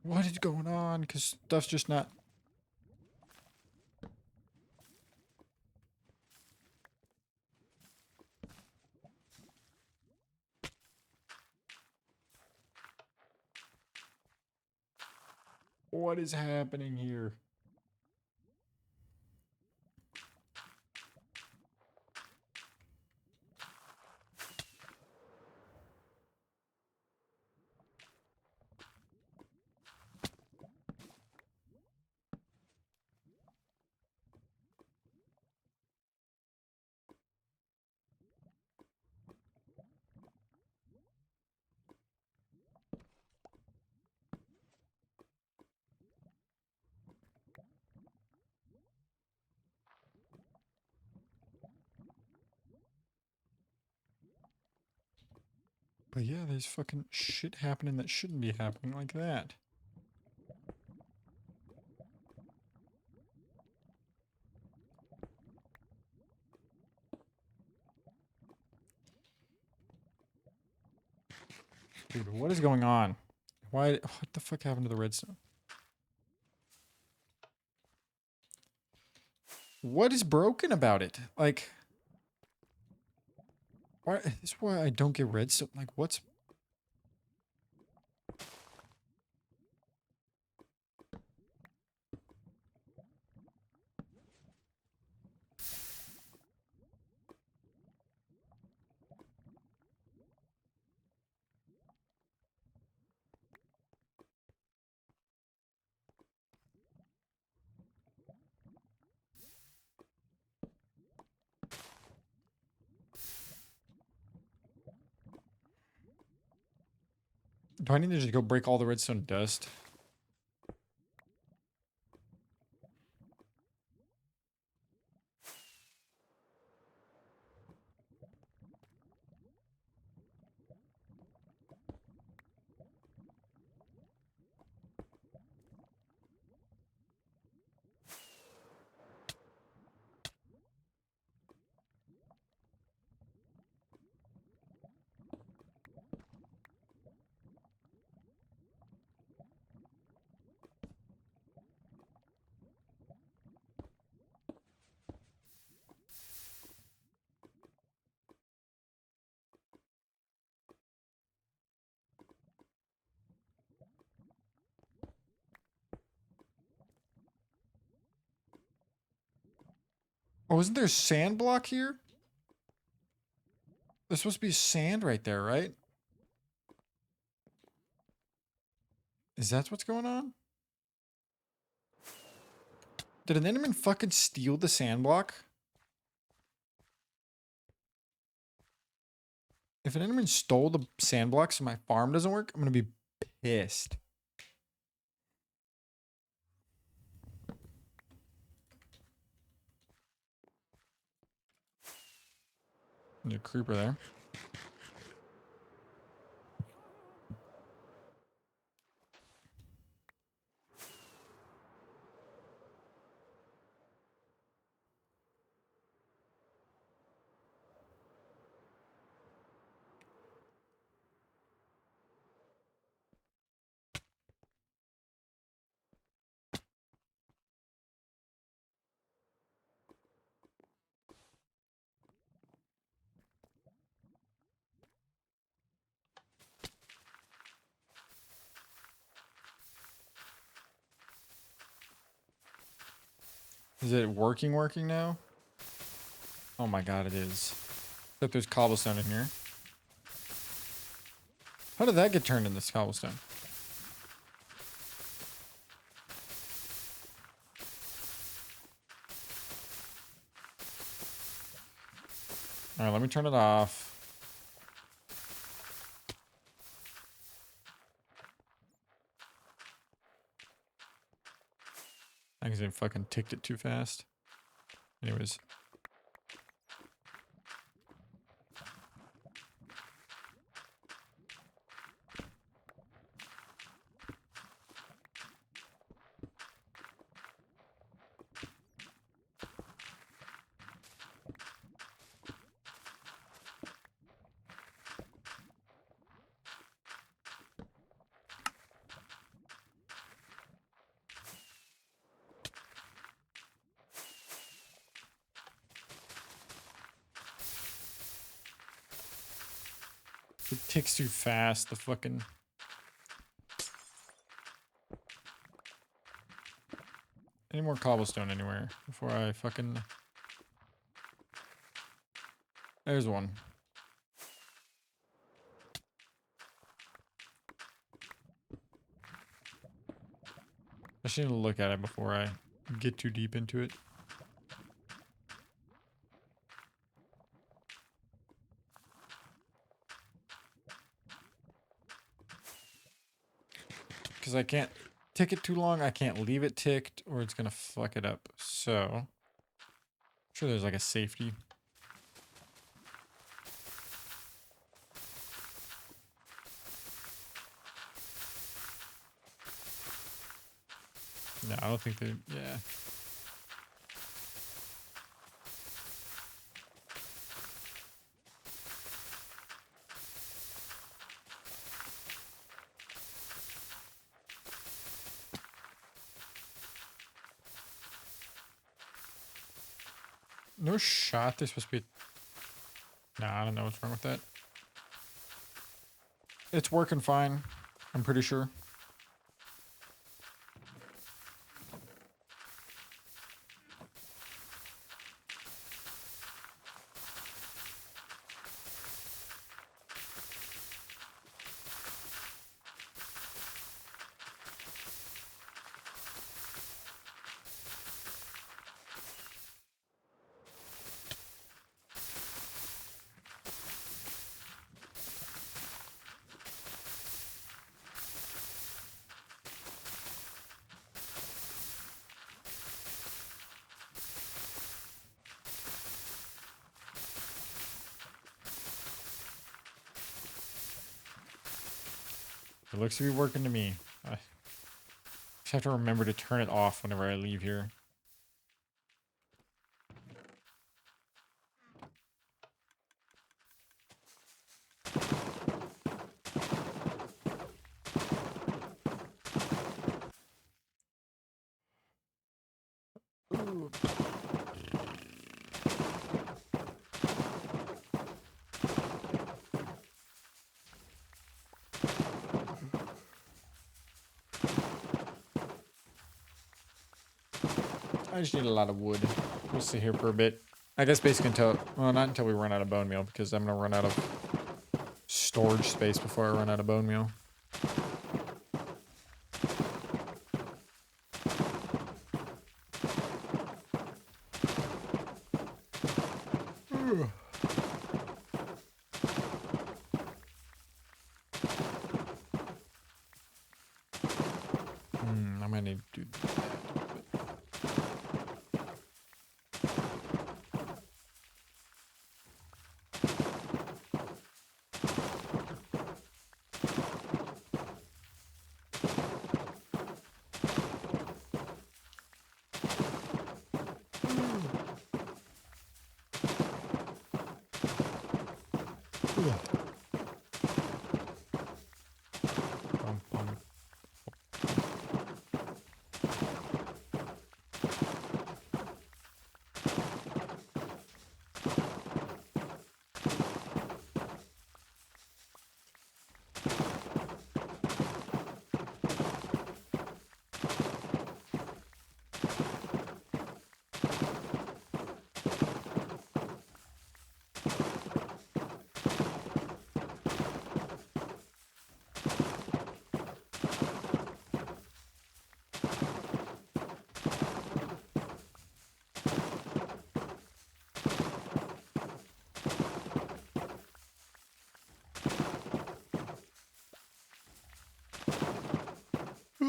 A: What is going on? Because stuff's just not... What is happening here? But yeah, there's fucking shit happening that shouldn't be happening like that. Dude, what is going on? Why? What the fuck happened to the redstone? What is broken about it? Like, why? This is why I don't get redstone. Like, what's... Do I need to just go break all the redstone dust? Oh, isn't there sand block here? There's supposed to be sand right there, right? Is that what's going on? Did an enderman fucking steal the sand block? If an enderman stole the sand block so my farm doesn't work, I'm gonna be pissed. There's a creeper there. Is it working now? Oh my god, it is. Except there's cobblestone in here. How did that get turned into this cobblestone? Alright, let me turn it off. I guess I fucking ticked it too fast. Anyways. It ticks too fast, the fucking... Any more cobblestone anywhere before I fucking... There's one. I should look at it before I get too deep into it. Because I can't tick it too long. I can't leave it ticked or it's going to fuck it up. So, I'm sure there's like a safety. No, I don't think they... Yeah. No shot. They're supposed to be... Nah, I don't know what's wrong with that. It's working fine. I'm pretty sure. It looks to be working to me. I just have to remember to turn it off whenever I leave here. Ooh. I just need a lot of wood. We'll sit here for a bit. I guess basically until... Well, not until we run out of bone meal, because I'm going to run out of storage space before I run out of bone meal. I might need to do that. Bum, bum.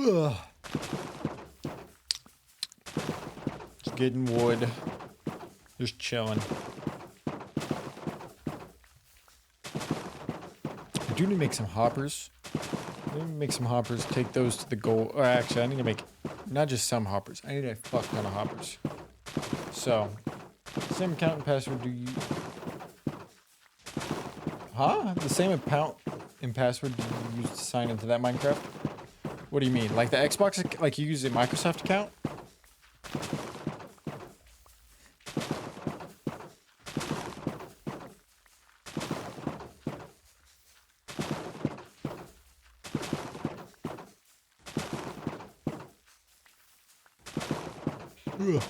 A: Ugh. Just getting wood. Just chilling. I do need to make some hoppers. I need to make some hoppers, take those to the goal. Or actually, I need to make not just some hoppers. I need a fuck ton of hoppers. So, same account and password do you... Huh? The same account and password you used to sign into that Minecraft? What do you mean? Like the Xbox, like you use a Microsoft account? Ugh.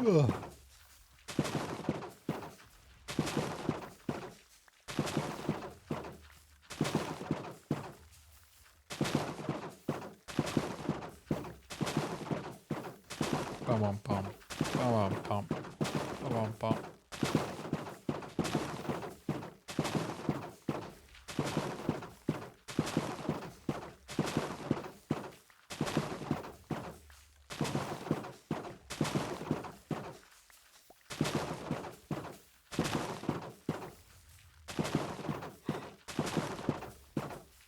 A: Ugh. Bum bum bum. Bum bum bum. Bum bum bum.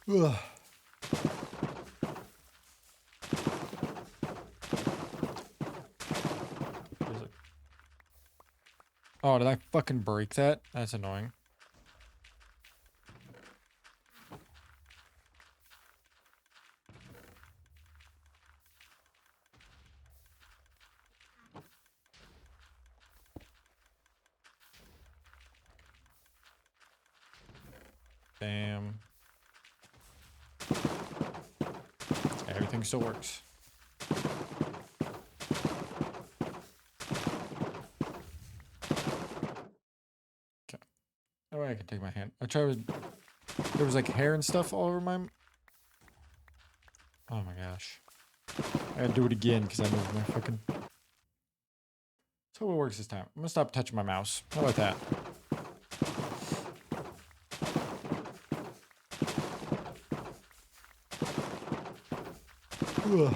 A: Ugh. Oh, did I fucking break that? That's annoying. Damn. Everything still works. Okay. Oh, I can take my hand. I tried with... There was like hair and stuff all over my... Oh my gosh. I gotta do it again because I moved my fucking... So it works this time. I'm gonna stop touching my mouse. How about that? Ugh.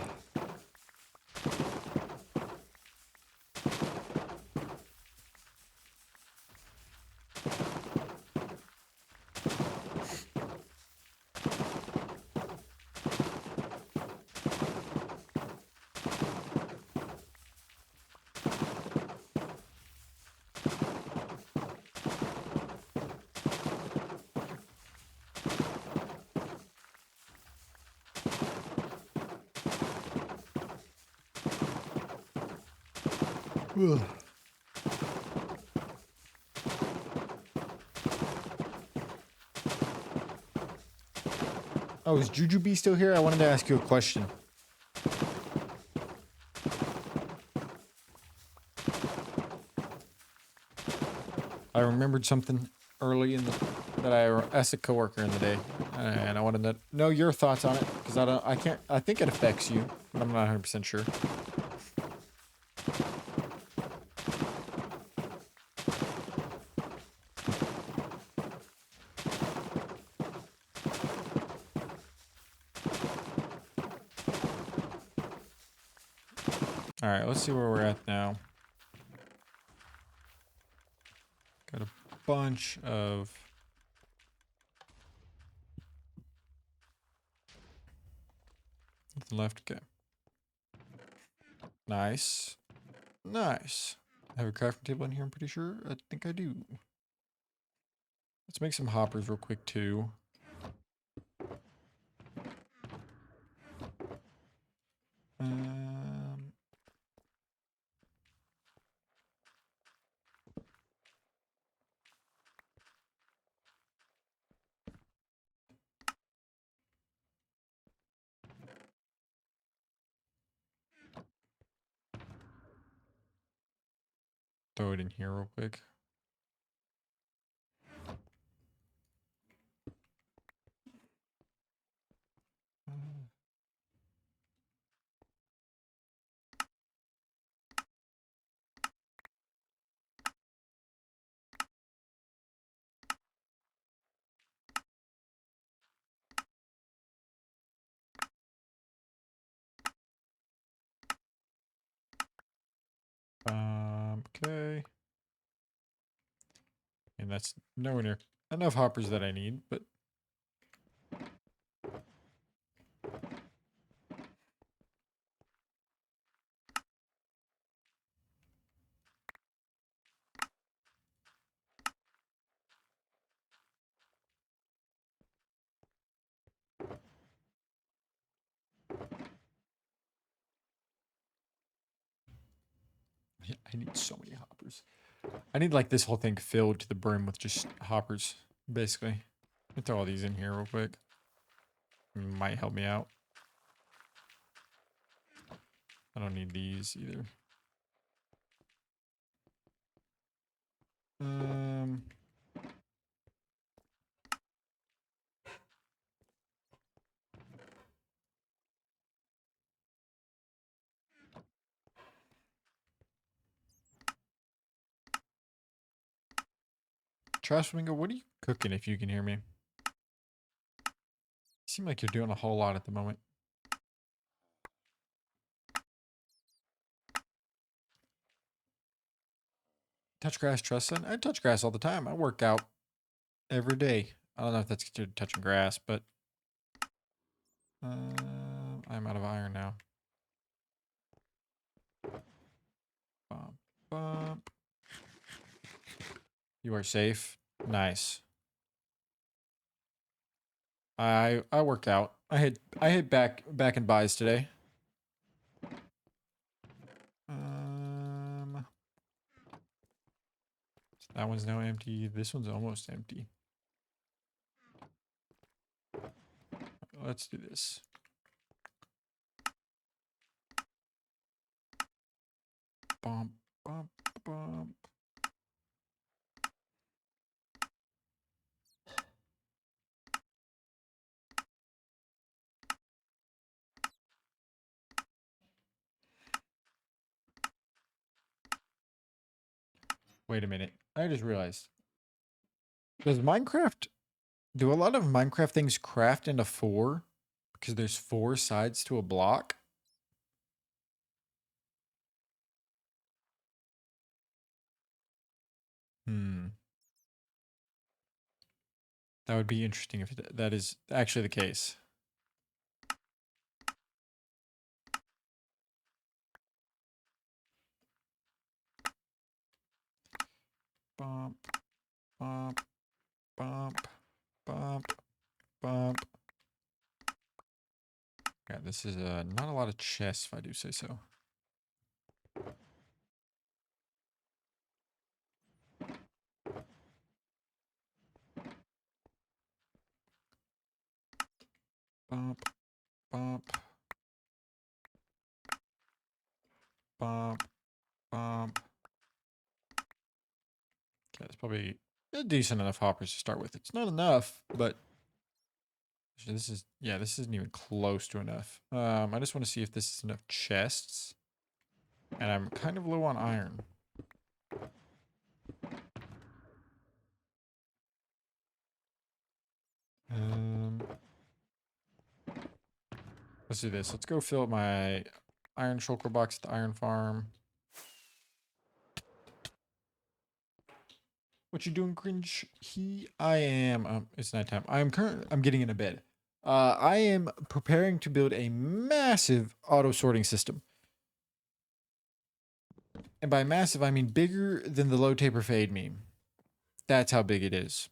A: Ugh. Oh, is Jujubee still here? I wanted to ask you a question. I remembered something early in the that I asked a coworker in the day, and I wanted to know your thoughts on it because I think it affects you, but I'm not 100% sure. All right, let's see where we're at now. Got a bunch of... Nothing left. Okay. Nice. Nice. I have a crafting table in here, I'm pretty sure. I think I do. Let's make some hoppers real quick, too. Um... throw it in here real quick. Okay. And that's nowhere near enough hoppers that I need, but I need so many hoppers. I need like this whole thing filled to the brim with just hoppers, basically. Let me throw all these in here real quick. Might help me out. I don't need these either. Trash Flamingo, what are you cooking if you can hear me? You seem like you're doing a whole lot at the moment. Touch grass, trust sun. I touch grass all the time. I work out every day. I don't know if that's considered touching grass, but I'm out of iron now. Bump, bump. You are safe. Nice. I work out. I hit back and buys today. That one's now empty. This one's almost empty. Let's do this. Bump, bump, bump. Wait a minute. I just realized. Do a lot of Minecraft things craft into 4? Because there's 4 sides to a block? That would be interesting if that is actually the case. Bump, bump, bump, bump, bump. Yeah, this is not a lot of chests, if I do say so. Bump, bump, bump, bump. Okay, it's probably a decent enough hoppers to start with. It's not enough, but this isn't even close to enough. I just want to see if this is enough chests. And I'm kind of low on iron. Let's do this. Let's go fill up my iron shulker box at the iron farm. What you doing, cringe? I am. It's nighttime. I'm getting into bed. I am preparing to build a massive auto sorting system. And by massive, I mean bigger than the low taper fade meme. That's how big it is.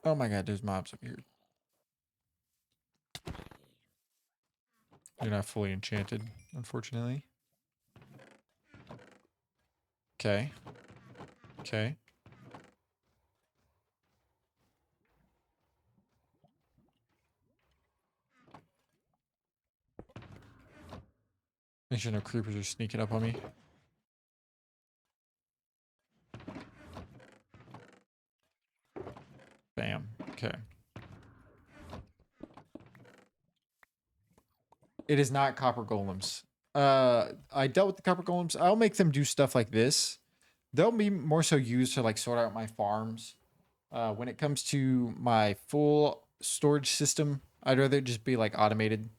A: Oh my god, there's mobs up here. You're not fully enchanted, unfortunately. Okay. Okay. Make sure no creepers are sneaking up on me. Bam. Okay. It is not copper golems. I dealt with the copper golems. I'll make them do stuff like this. They'll be more so used to like sort out my farms. When it comes to my full storage system, I'd rather it just be like automated.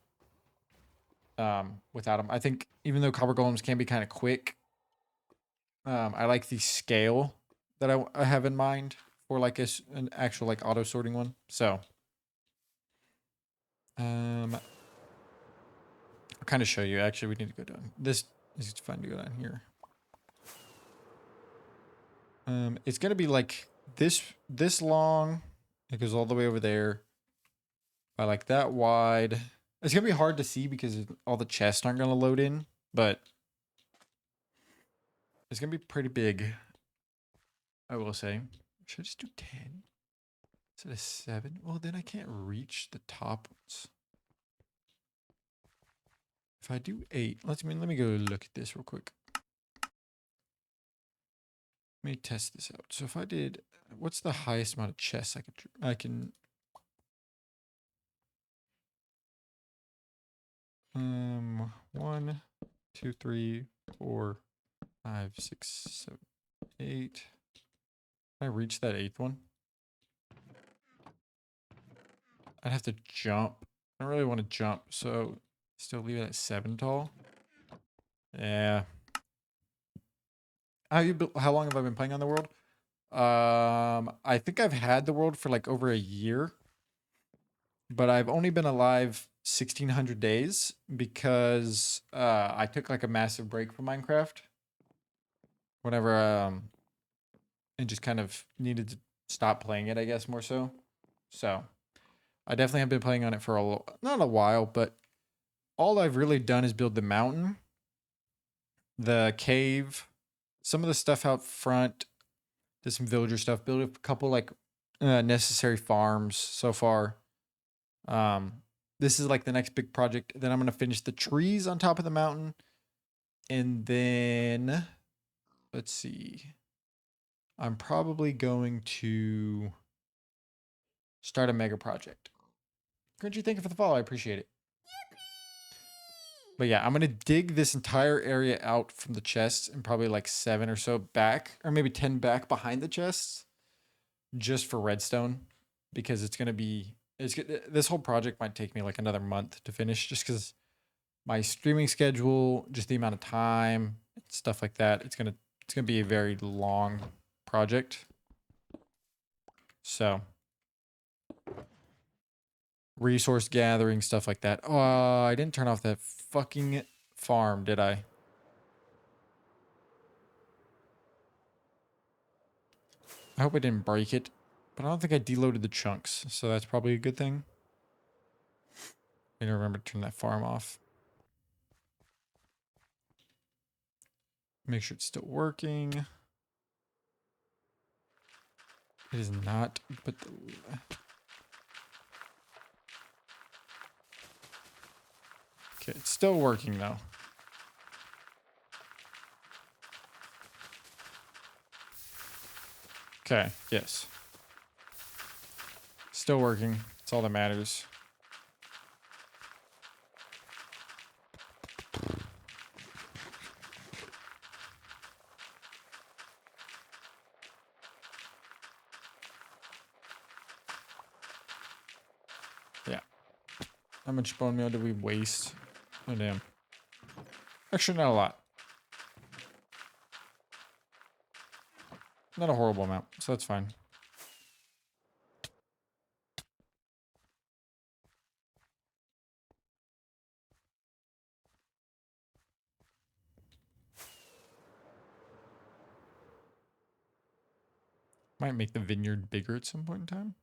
A: Without them, I think even though copper golems can be kind of quick, I like the scale that I have in mind for like an actual like auto sorting one. So, I'll kind of show you. Actually, we need to go down. This is fun to go down here. It's gonna be like this long. It goes all the way over there. By like that wide. It's gonna be hard to see because all the chests aren't gonna load in, but it's gonna be pretty big. I will say. Should I just do 10 instead of 7? Well, then I can't reach the top ones. If I do 8, let me go look at this real quick. Let me test this out. So if I did, what's the highest amount of chests I can 1, 2, 3, 4, 5, 6, 7, 8. Can I reach that 8th one? I'd have to jump. I don't really want to jump, so still leave it at 7 tall. Yeah. How long have I been playing on the world? I think I've had the world for like over a year, but I've only been alive 1600 days because I took like a massive break from Minecraft whenever and just kind of needed to stop playing it, I guess, more so. So I definitely have been playing on it for not a while, but all I've really done is build the mountain, the cave, some of the stuff out front, did some villager stuff, built a couple like necessary farms so far. This is like the next big project. Then I'm gonna finish the trees on top of the mountain, and then let's see. I'm probably going to start a mega project. Crunchy, thank you for the follow. I appreciate it. But yeah, I'm gonna dig this entire area out from the chests and probably like 7 or so back, or maybe 10 back behind the chests, just for redstone, because it's gonna be this whole project might take me like another month to finish, just because my streaming schedule, just the amount of time, stuff like that. It's gonna be a very long project. So resource gathering, stuff like that. Oh, I didn't turn off that fucking farm, did I? I hope I didn't break it, but I don't think I deloaded the chunks, so that's probably a good thing. I need to remember to turn that farm off. Make sure it's still working. It is not, but okay, it's still working though. Okay, yes. Still working. That's all that matters. Yeah. How much bone meal did we waste? Oh, damn. Actually, not a lot. Not a horrible amount, so that's fine. Might make the vineyard bigger at some point in time.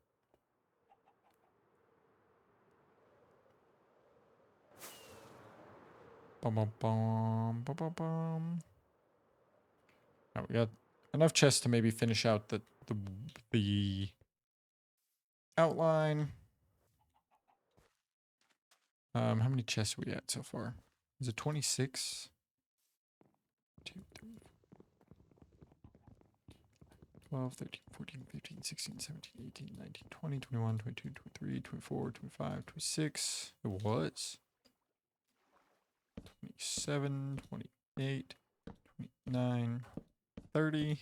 A: Bum, bum, bum, bum, bum, bum. Oh, we got enough chests to maybe finish out the outline. How many chests are we at so far? Is it 26? 2, 3, 12, 13, 14, 15, 16, 17, 18, 19, 20, 21, 22, 23, 24, 25, 26. It was 27, 28, 29, 30,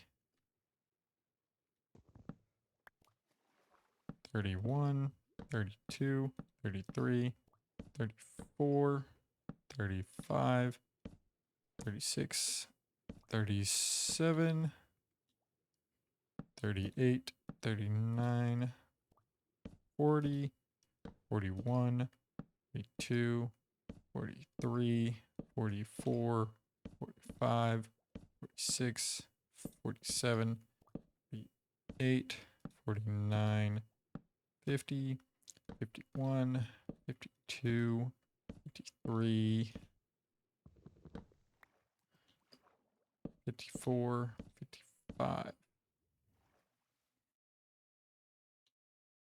A: 31, 32, 33, 34, 35, 36, 37, 38, 39, 40, 41, 42, 43, 44, 45, 46, 47, 48, 49, 50, 51, 52, 53, 54, 55.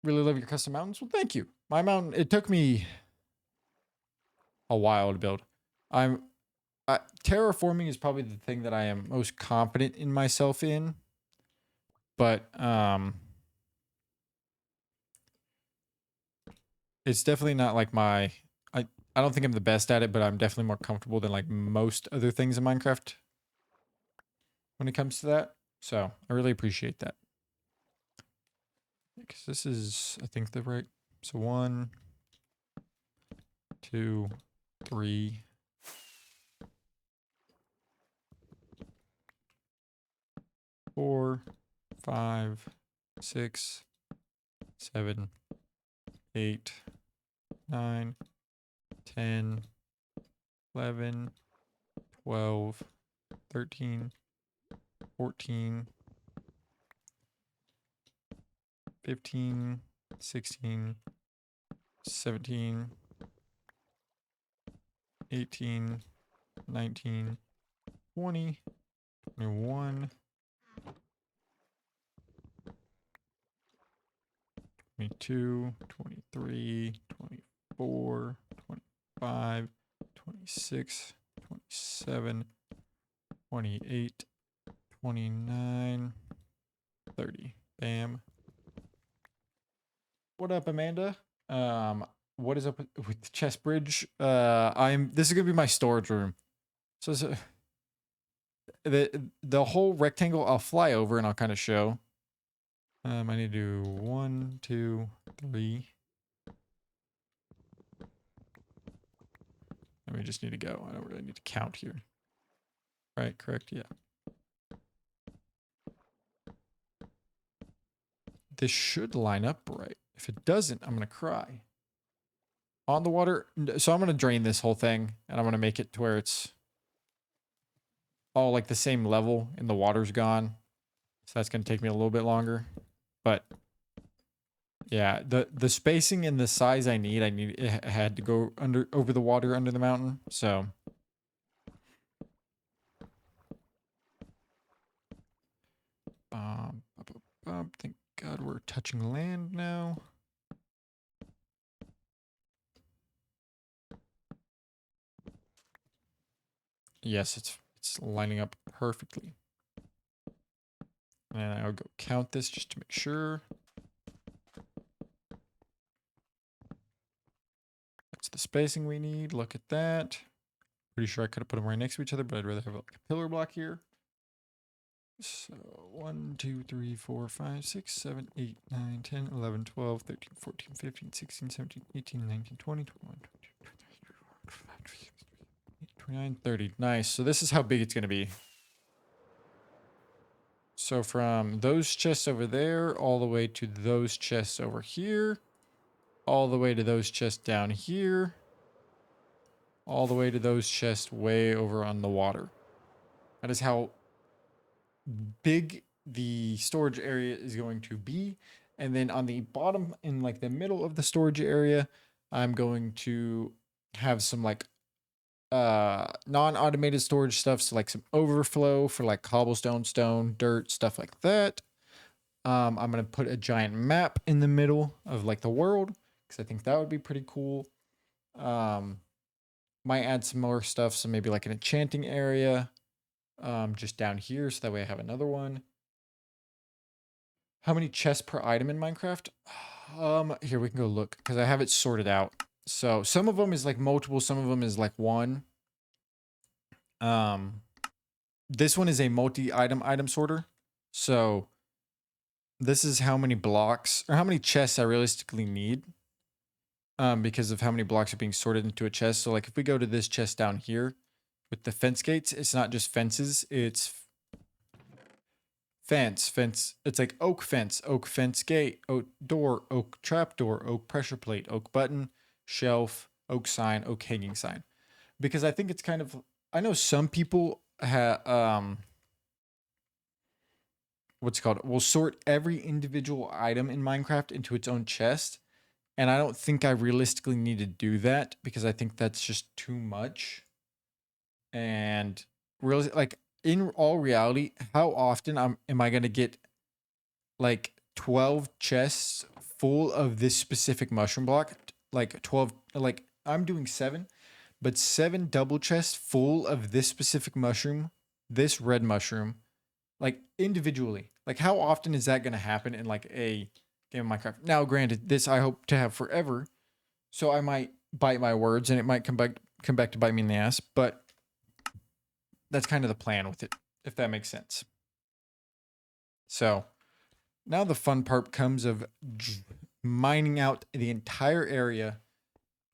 A: Really love your custom mountains? Well, thank you. My mountain, it took me a while to build. Terraforming is probably the thing that I am most confident in myself in. But it's definitely not like I don't think I'm the best at it, but I'm definitely more comfortable than like most other things in Minecraft when it comes to that. So I really appreciate that. Because this is, I think, the right. So 1, 2, 3, 4, 5, 6, 7, 8, 9, 10, 11, 12, 13, 14, 15, 16, 17, 18, 19, 20, 21, 22, 23, 24, 25, 26, 27, 28, 29, 30. Bam. What up, Amanda? What is up with the chest bridge? This is gonna be my storage room. So the whole rectangle I'll fly over and I'll kind of show. I need to do 1, 2, 3. And we just need to go. I don't really need to count here. Right, correct, yeah. This should line up right. If it doesn't, I'm gonna cry. On the water, so I'm gonna drain this whole thing and I'm gonna make it to where it's all like the same level and the water's gone. So that's gonna take me a little bit longer. But yeah, the spacing and the size I need it had to go over the water under the mountain. So thank God we're touching land now. Yes, it's lining up perfectly. And I'll go count this just to make sure. That's the spacing we need. Look at that. Pretty sure I could have put them right next to each other, but I'd rather have like a pillar block here. So 1, 2, 3, 4, 5, 6, 7, 8, 9, 10, 11, 12, 13, 14, 15, 16, 17, 18, 19, 20, 21, 22, 23, 24, 25, 26, 29, 30. Nice. So this is how big it's going to be. So from those chests over there, all the way to those chests over here, all the way to those chests down here, all the way to those chests way over on the water. That is how big the storage area is going to be. And then on the bottom, in like the middle of the storage area, I'm going to have some like non-automated storage stuff, so like some overflow for like cobblestone, stone, dirt, stuff like that. I'm gonna put a giant map in the middle of like the world because I think that would be pretty cool. Might add some more stuff, so maybe like an enchanting area, just down here, so that way I have another one. How many chests per item in Minecraft? Here we can go look because I have it sorted out. So some of them is like multiple, some of them is like one. This one is a multi-item item sorter. So this is how many blocks or how many chests I realistically need. Because of how many blocks are being sorted into a chest. So like if we go to this chest down here with the fence gates, it's not just fences, it's fence. It's like oak fence gate, oak door, oak trapdoor, oak pressure plate, oak button, shelf, oak sign, oak hanging sign. Because I think it's kind of, I know some people what's it called, will sort every individual item in Minecraft into its own chest. And I don't think I realistically need to do that because I think that's just too much. And really, like in all reality, how often am I gonna get like 12 chests full of this specific mushroom block? Like 12, like I'm doing 7, but 7 double chests full of this specific mushroom, this red mushroom, like individually. Like how often is that gonna happen in like a game of Minecraft? Now, granted, this I hope to have forever, so I might bite my words and it might come back to bite me in the ass, but that's kind of the plan with it, if that makes sense. So now the fun part comes of mining out the entire area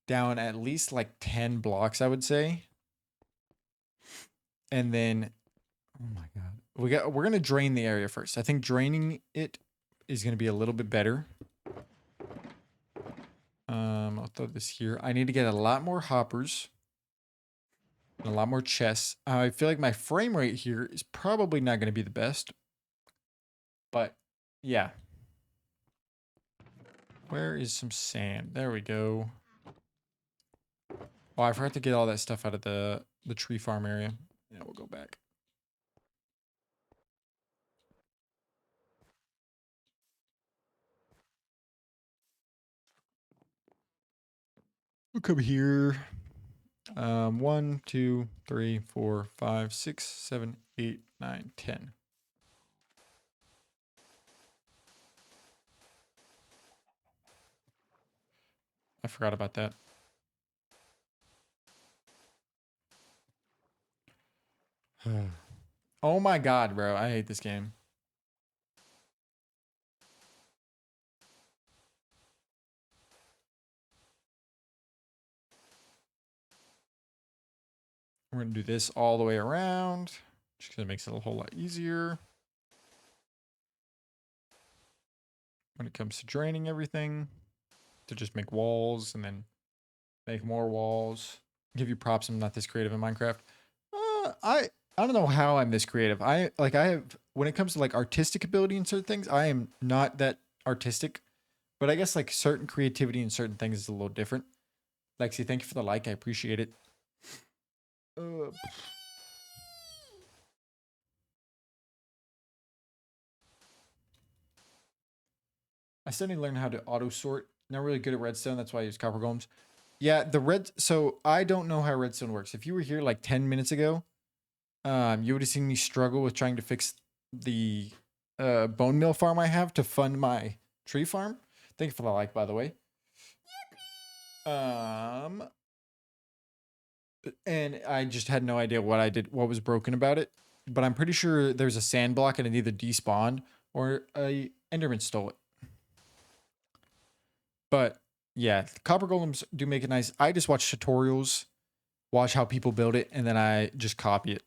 A: down at least like 10 blocks, I would say. And then, oh my God, we're gonna drain the area first. I think draining it is gonna be a little bit better. I'll throw this here. I need to get a lot more hoppers. And a lot more chests. I feel like my frame rate here is probably not going to be the best. But, yeah. Where is some sand? There we go. Oh, I forgot to get all that stuff out of the tree farm area. Yeah, we'll go back. We'll come here. 1, 2, 3, 4, 5, 6, 7, 8, 9, 10. I forgot about that. Oh my God, bro. I hate this game. We're going to do this all the way around, just because it makes it a whole lot easier. When it comes to draining everything, to just make walls and then make more walls. Give you props, I'm not this creative in Minecraft. I don't know how I'm this creative. I have, when it comes to like artistic ability in certain things, I am not that artistic. But I guess like certain creativity in certain things is a little different. Lexi, thank you for the like. I appreciate it. I still need to learn how to auto sort. Not really good at redstone. That's why I use copper golems. Yeah, so I don't know how redstone works. If you were here like 10 minutes ago, you would have seen me struggle with trying to fix the bone meal farm I have to fund my tree farm. Thank you for the like, by the way. And I just had no idea what was broken about it. But I'm pretty sure there's a sand block and it either despawned or a Enderman stole it. But yeah, copper golems do make it nice. I just watch tutorials, watch how people build it, and then I just copy it.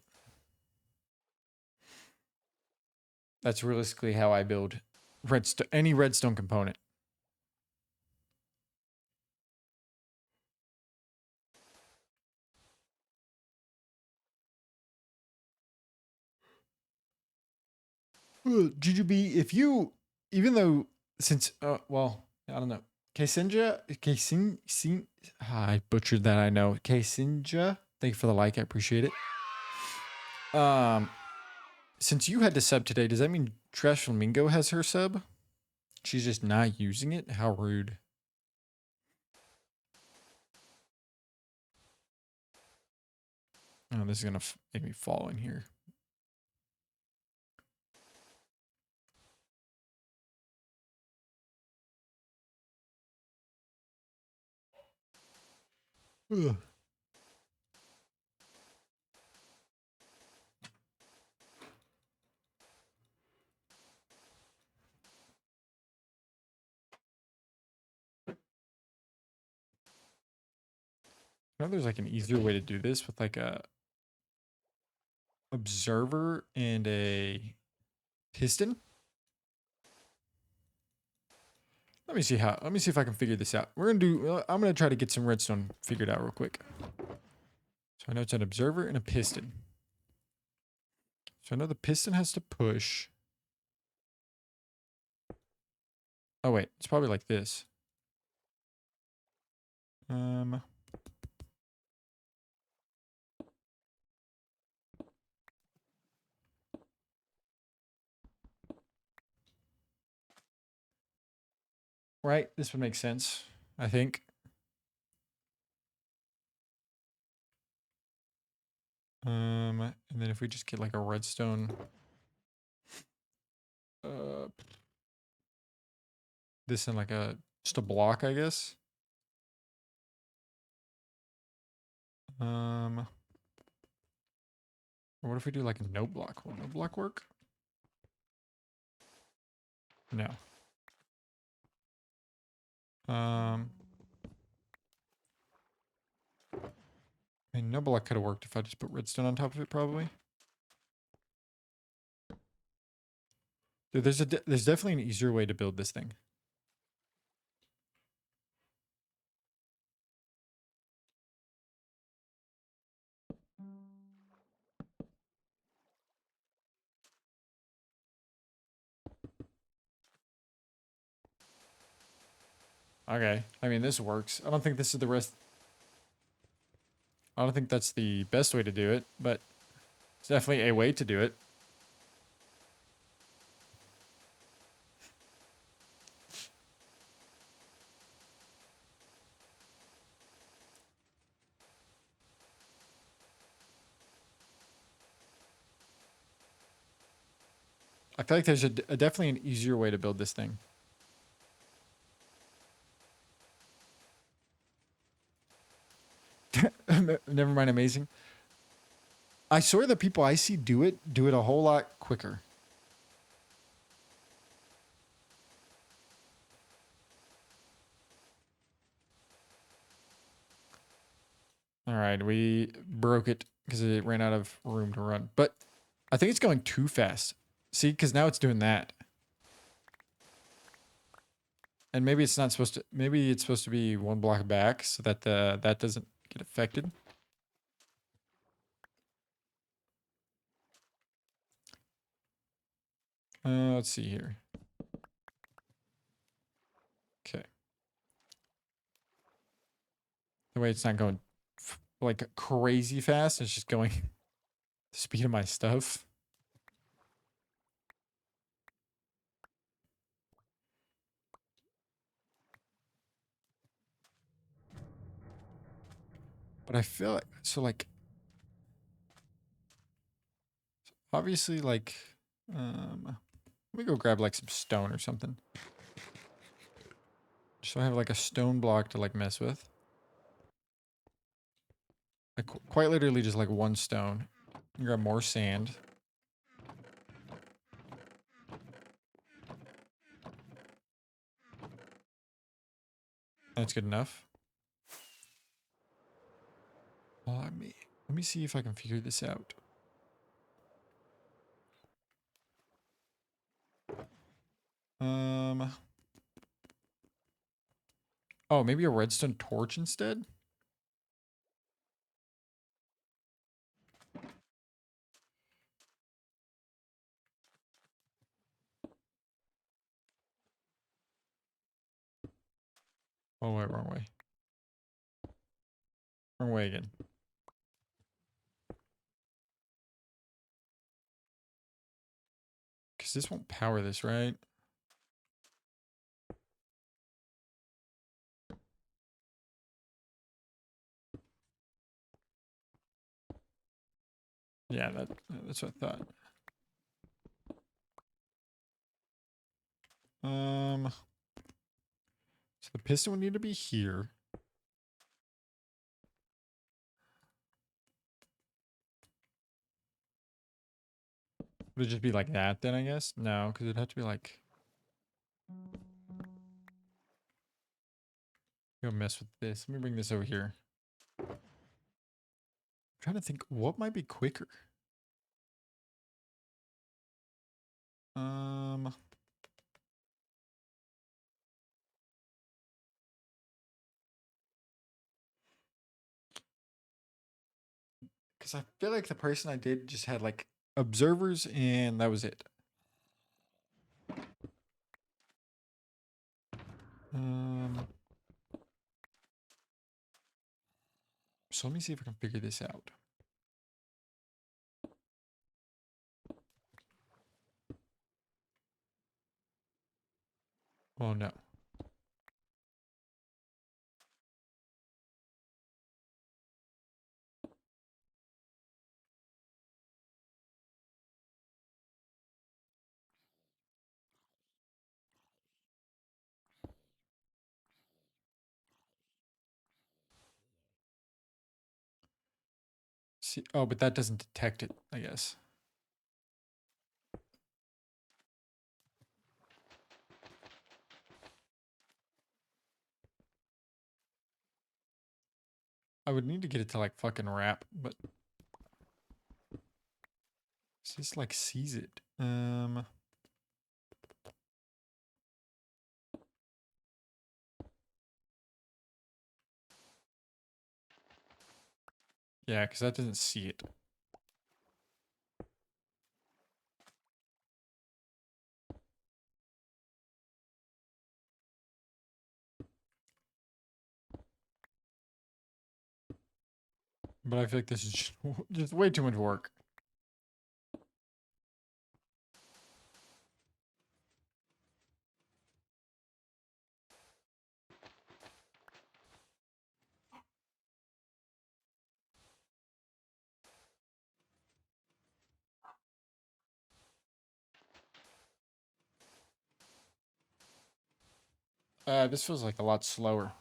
A: That's realistically how I build any redstone component. GGB, if you, even though, since, well, I don't know. I butchered that, I know. Kesinja, thank you for the like, I appreciate it. Since you had to sub today, does that mean Trash Flamingo has her sub? She's just not using it? How rude. Oh, this is gonna make me fall in here. Ugh. I know there's like an easier way to do this with like a observer and a piston. Let me see if I can figure this out. I'm gonna try to get some redstone figured out real quick. So I know it's an observer and a piston. So I know the piston has to push. Oh wait, it's probably like this. Right, this would make sense, I think. And then if we just get like a redstone, this in like just a block, I guess. Or what if we do like a note block? Will note block work? No. I mean, note block could have worked if I just put redstone on top of it, probably. Dude, there's definitely an easier way to build this thing. Okay, I mean, this works. I don't think this is the rest. I don't think that's the best way to do it, but it's definitely a way to do it. I feel like there's definitely an easier way to build this thing. Never mind, amazing. I swear the people I see do it a whole lot quicker. All right, we broke it because it ran out of room to run. But I think it's going too fast. See, because now it's doing that. And maybe it's not supposed to. Maybe it's supposed to be one block back so that that doesn't get affected. Let's see here. Okay. The way it's not going like crazy fast, it's just going the speed of my stuff. But I feel like like obviously like let me go grab like some stone or something. So I have like a stone block to like mess with. Like quite literally just like one stone. Grab more sand. That's good enough. Well, let me see if I can figure this out. Oh, maybe a redstone torch instead? Oh, wait, wrong way. Wrong way again. Because this won't power this, right? Yeah, that's what I thought. So the piston would need to be here. Would it just be like that then, I guess? No, because it'd have to be like... Go mess with this. Let me bring this over here. I'm trying to think what might be quicker. Because I feel like the person I did just had like observers and that was it. So let me see if I can figure this out. Oh no. See, oh, but that doesn't detect it, I guess. I would need to get it to like fucking wrap, but it just like sees it. Yeah, because that doesn't see it. But I feel like this is just way too much work. This feels like a lot slower.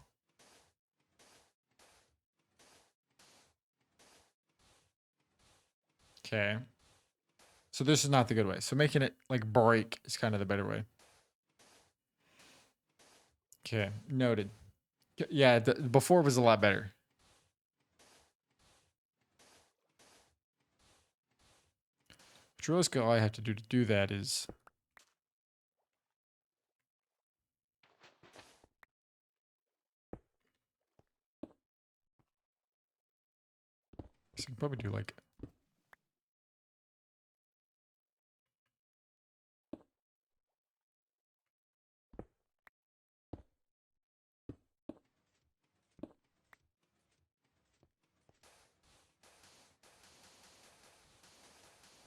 A: Okay. So this is not the good way. So making it like break is kind of the better way. Okay, noted. Yeah, before was a lot better. Which all I have to do that is... So I can probably do like...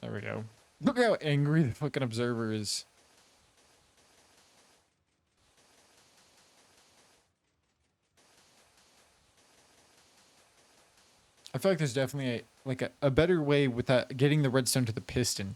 A: There we go. Look how angry the fucking observer is. I feel like there's definitely a better way with that, getting the redstone to the piston.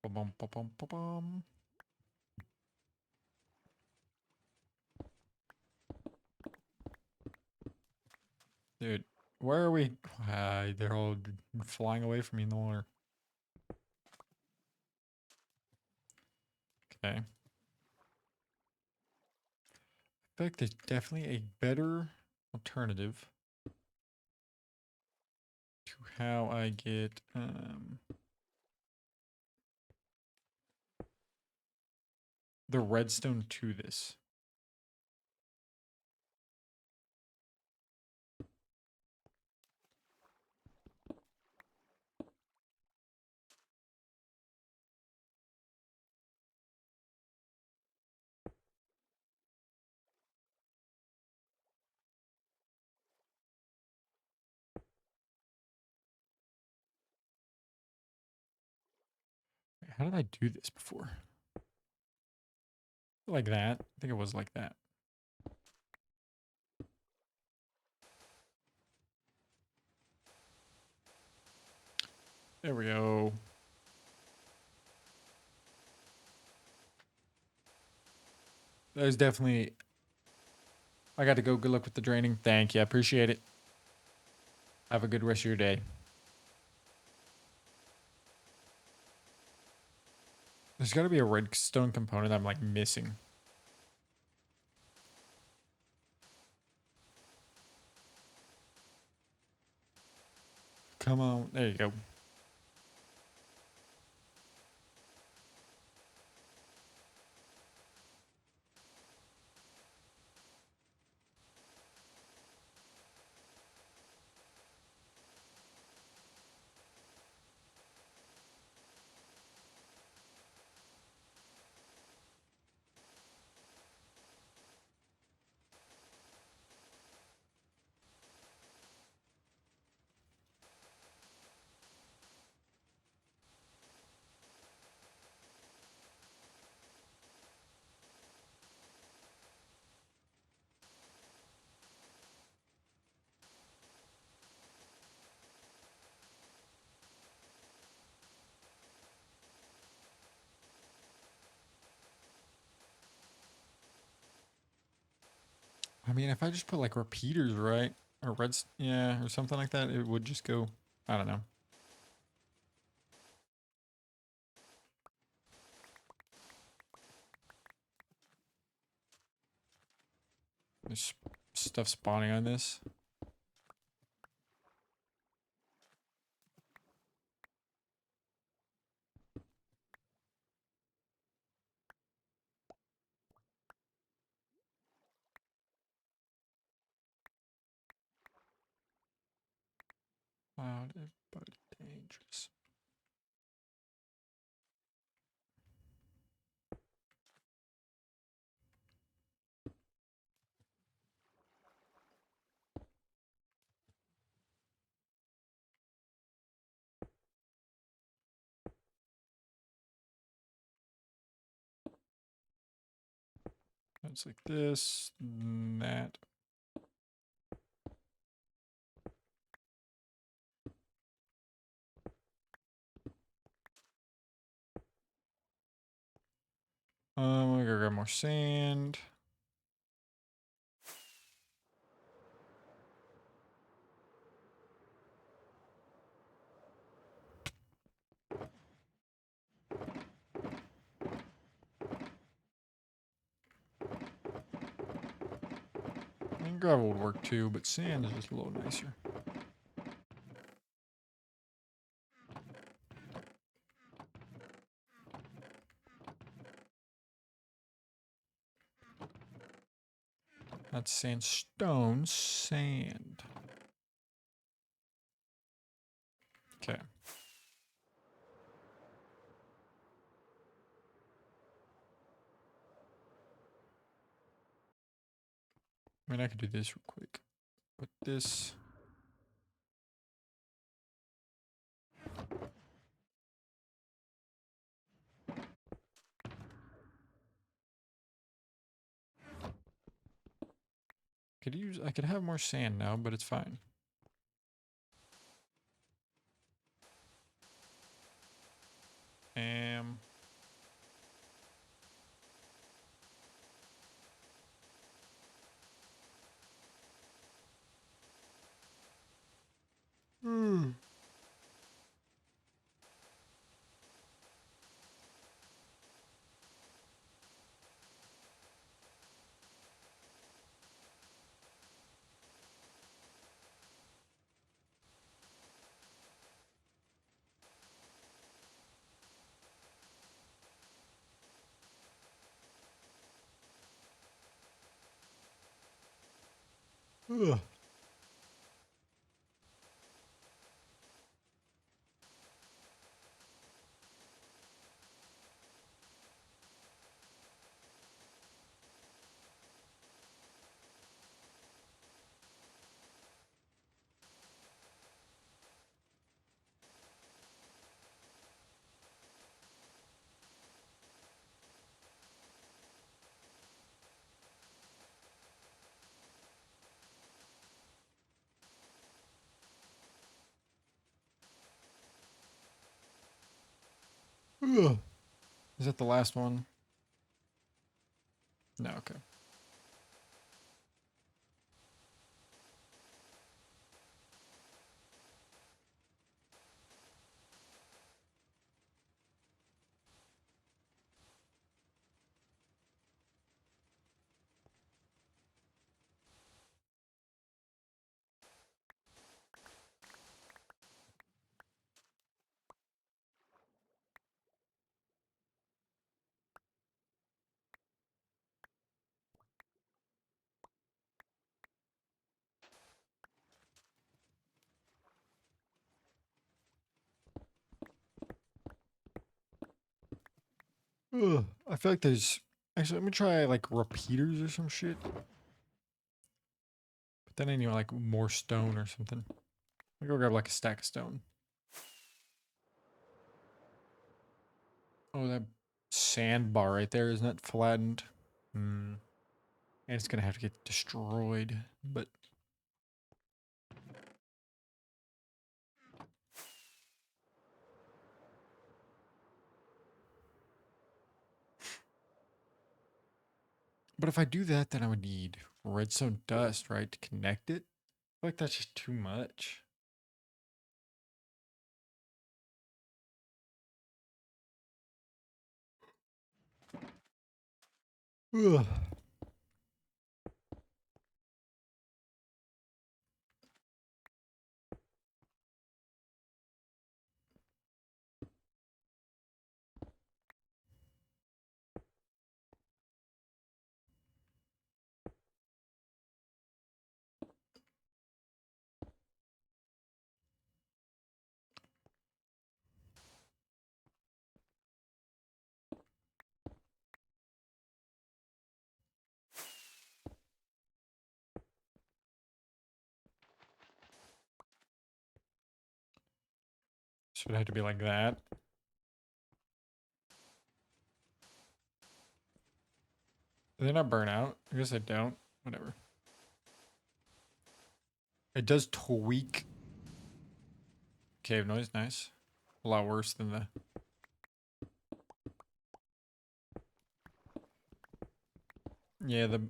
A: Ba-bum, ba-bum, ba-bum. Dude, where are we? They're all flying away from me in the water. Okay. feel like there's definitely a better alternative to how I get the redstone to this. How did I do this before? Like that. I think it was like that. There we go. That was definitely... I got to go. Good luck with the draining. Thank you. I appreciate it. Have a good rest of your day. There's got to be a redstone component I'm like missing. Come on. There you go. I mean, if I just put like repeaters, right? Or yeah, or something like that, it would just go, I don't know. There's stuff spawning on this. Loud but dangerous. It's like this, that. I gotta grab more sand. And gravel would work too, but sand is just a little nicer. That's sandstone, sand. Okay. I mean, I could do this real quick. Put this. I could have more sand now, but it's fine. Ugh. Ugh. Is that the last one? No, okay. Ugh. I feel like there's actually let me try like repeaters or some shit. But then I need like more stone or something. I'll go grab like a stack of stone. Oh, that sandbar right there, isn't it flattened? Hmm. And it's gonna have to get destroyed, but if I do that, then I would need redstone dust, right, to connect it. I feel like that's just too much. Ugh. So it had to be like that. Do they not burn out? I guess they don't. Whatever. It does tweak. Cave noise, nice. A lot worse than the... Yeah, the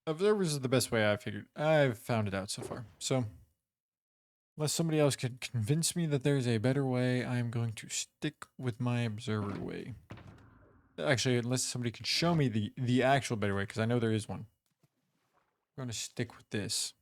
A: observers is the best way I've found it out so far. So, unless somebody else can convince me that there's a better way, I'm going to stick with my observer way. Actually, unless somebody can show me the actual better way, because I know there is one. I'm going to stick with this.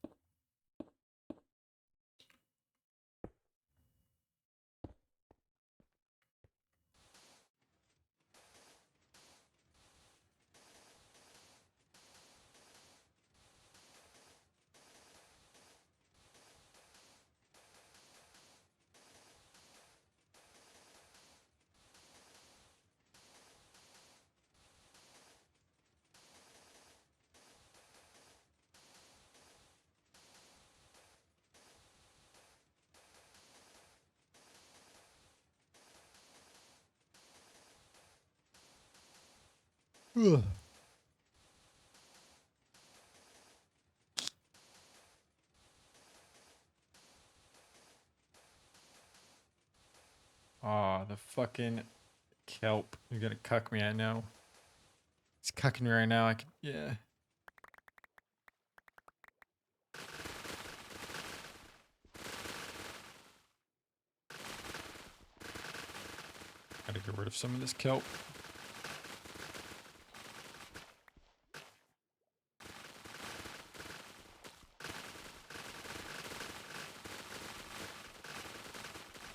A: Ugh. Aw, the fucking kelp. You're gonna cuck me, I know. It's cucking me right now. I can, yeah. Gotta get rid of some of this kelp.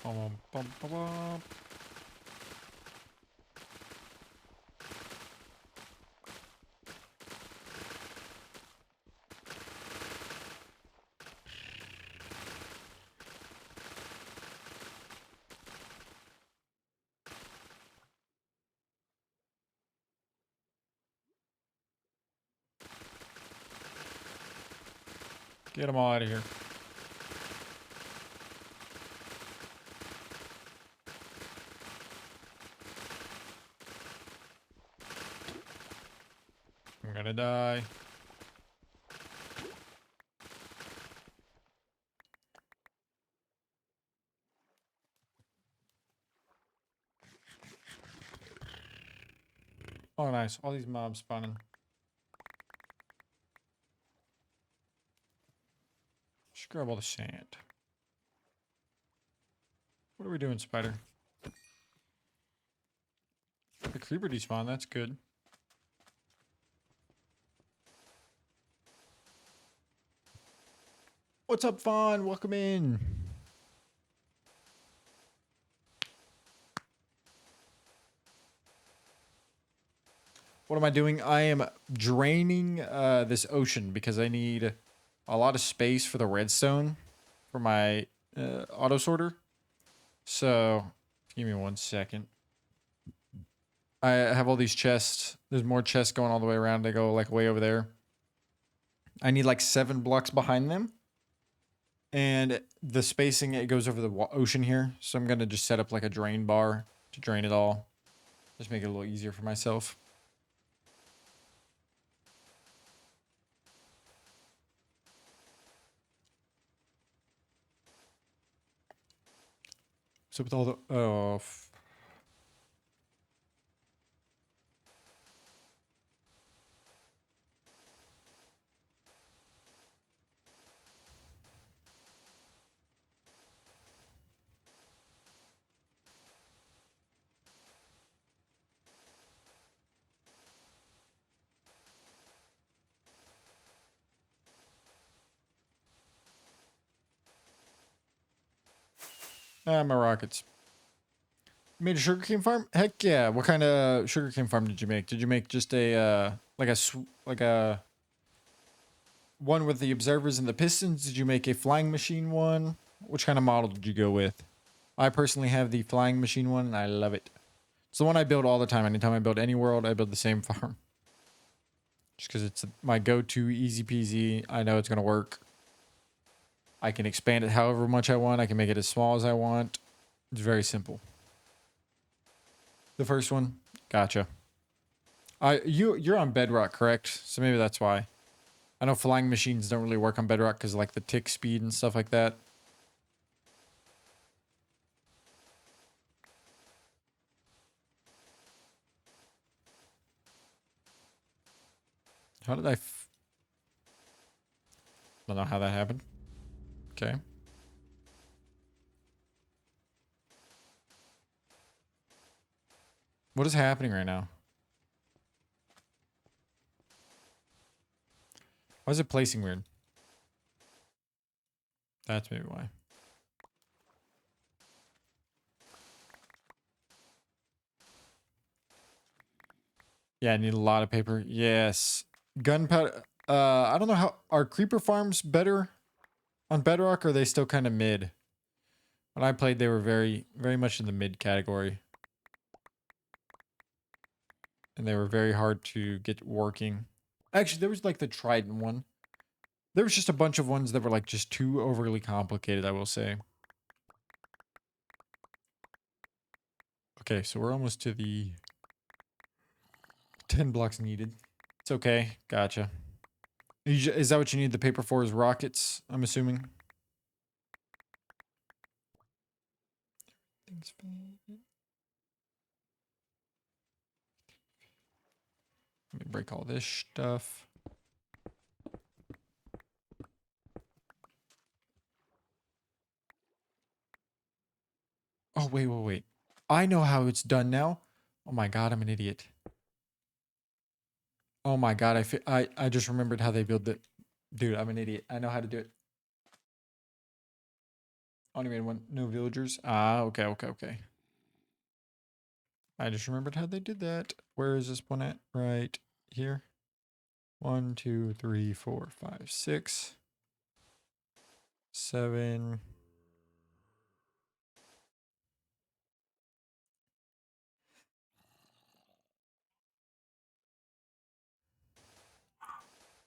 A: Bum, bum, bum, bum. Get them all out of here. I'm gonna die. Oh, nice. All these mobs spawning. Just grab all the sand. What are we doing, spider? The creeper despawned. That's good. What's up, Fawn? Welcome in. What am I doing? I am draining this ocean because I need a lot of space for the redstone for my auto sorter. So, give me 1 second. I have all these chests. There's more chests going all the way around. They go like way over there. I need like 7 blocks behind them. And the spacing, it goes over the ocean here. So I'm going to just set up like a drain bar to drain it all. Just make it a little easier for myself. So with all the... Oh... Ah, my rockets. You made a sugarcane farm? Heck yeah. What kind of sugarcane farm did you make? Did you make just a, like a one with the observers and the pistons? Did you make a flying machine one? Which kind of model did you go with? I personally have the flying machine one and I love it. It's the one I build all the time. Anytime I build any world, I build the same farm. Just because it's my go-to, easy peasy. I know it's going to work. I can expand it however much I want. I can make it as small as I want. It's very simple. The first one? Gotcha. You're on Bedrock, correct? So maybe that's why. I know flying machines don't really work on Bedrock because like the tick speed and stuff like that. How did I don't know how that happened. Okay. What is happening right now? Why is it placing weird? That's maybe why. Yeah, I need a lot of paper. Yes. Gunpowder. I don't know how... Are creeper farms better on Bedrock, or are they still kind of mid? When I played, they were very, very much in the mid category. And they were very hard to get working. Actually, there was like the Trident one. There was just a bunch of ones that were like just too overly complicated, I will say. Okay, so we're almost to the 10 blocks needed. It's okay. Gotcha. Is that what you need the paper for, is rockets, I'm assuming? Let me break all this stuff. Oh, wait. I know how it's done now. Oh my god, I'm an idiot. Oh my god, I just remembered how they build it. Dude, I'm an idiot. I know how to do it. Only made one. No villagers. Ah, okay. I just remembered how they did that. Where is this one at? Right here. 1, 2, 3, 4, 5, 6, 7.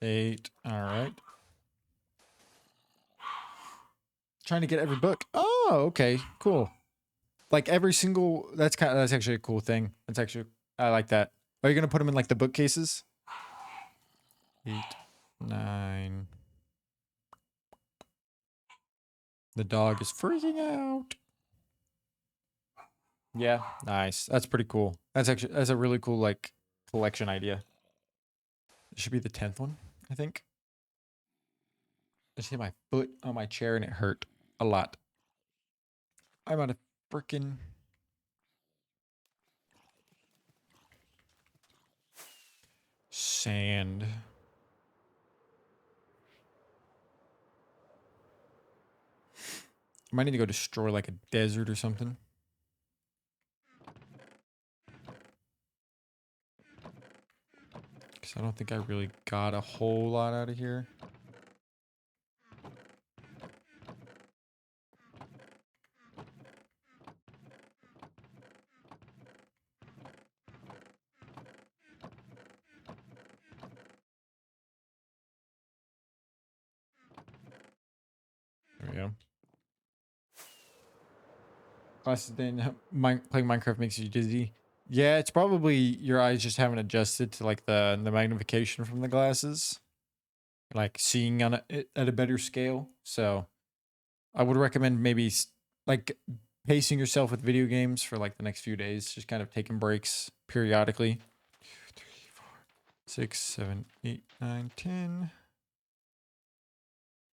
A: Eight. All right. trying to get every book. Oh, okay, cool. Like every single. That's actually a cool thing. That's actually I like that. Are you gonna put them in like the bookcases? 8, 9. The dog is freaking out. Yeah, nice. That's pretty cool. That's a really cool like collection idea. It should be the 10th one, I think. I just hit my foot on my chair and it hurt a lot. I'm out of freaking sand. I might need to go destroy like a desert or something. Because I don't think I really got a whole lot out of here. There we go. Glasses then playing Minecraft makes you dizzy. Yeah, it's probably your eyes just haven't adjusted to like the magnification from the glasses. Like seeing on it at a better scale. So I would recommend maybe like pacing yourself with video games for like the next few days. Just kind of taking breaks periodically. 2, 3, 4, 6, 7, 8, 9, 10.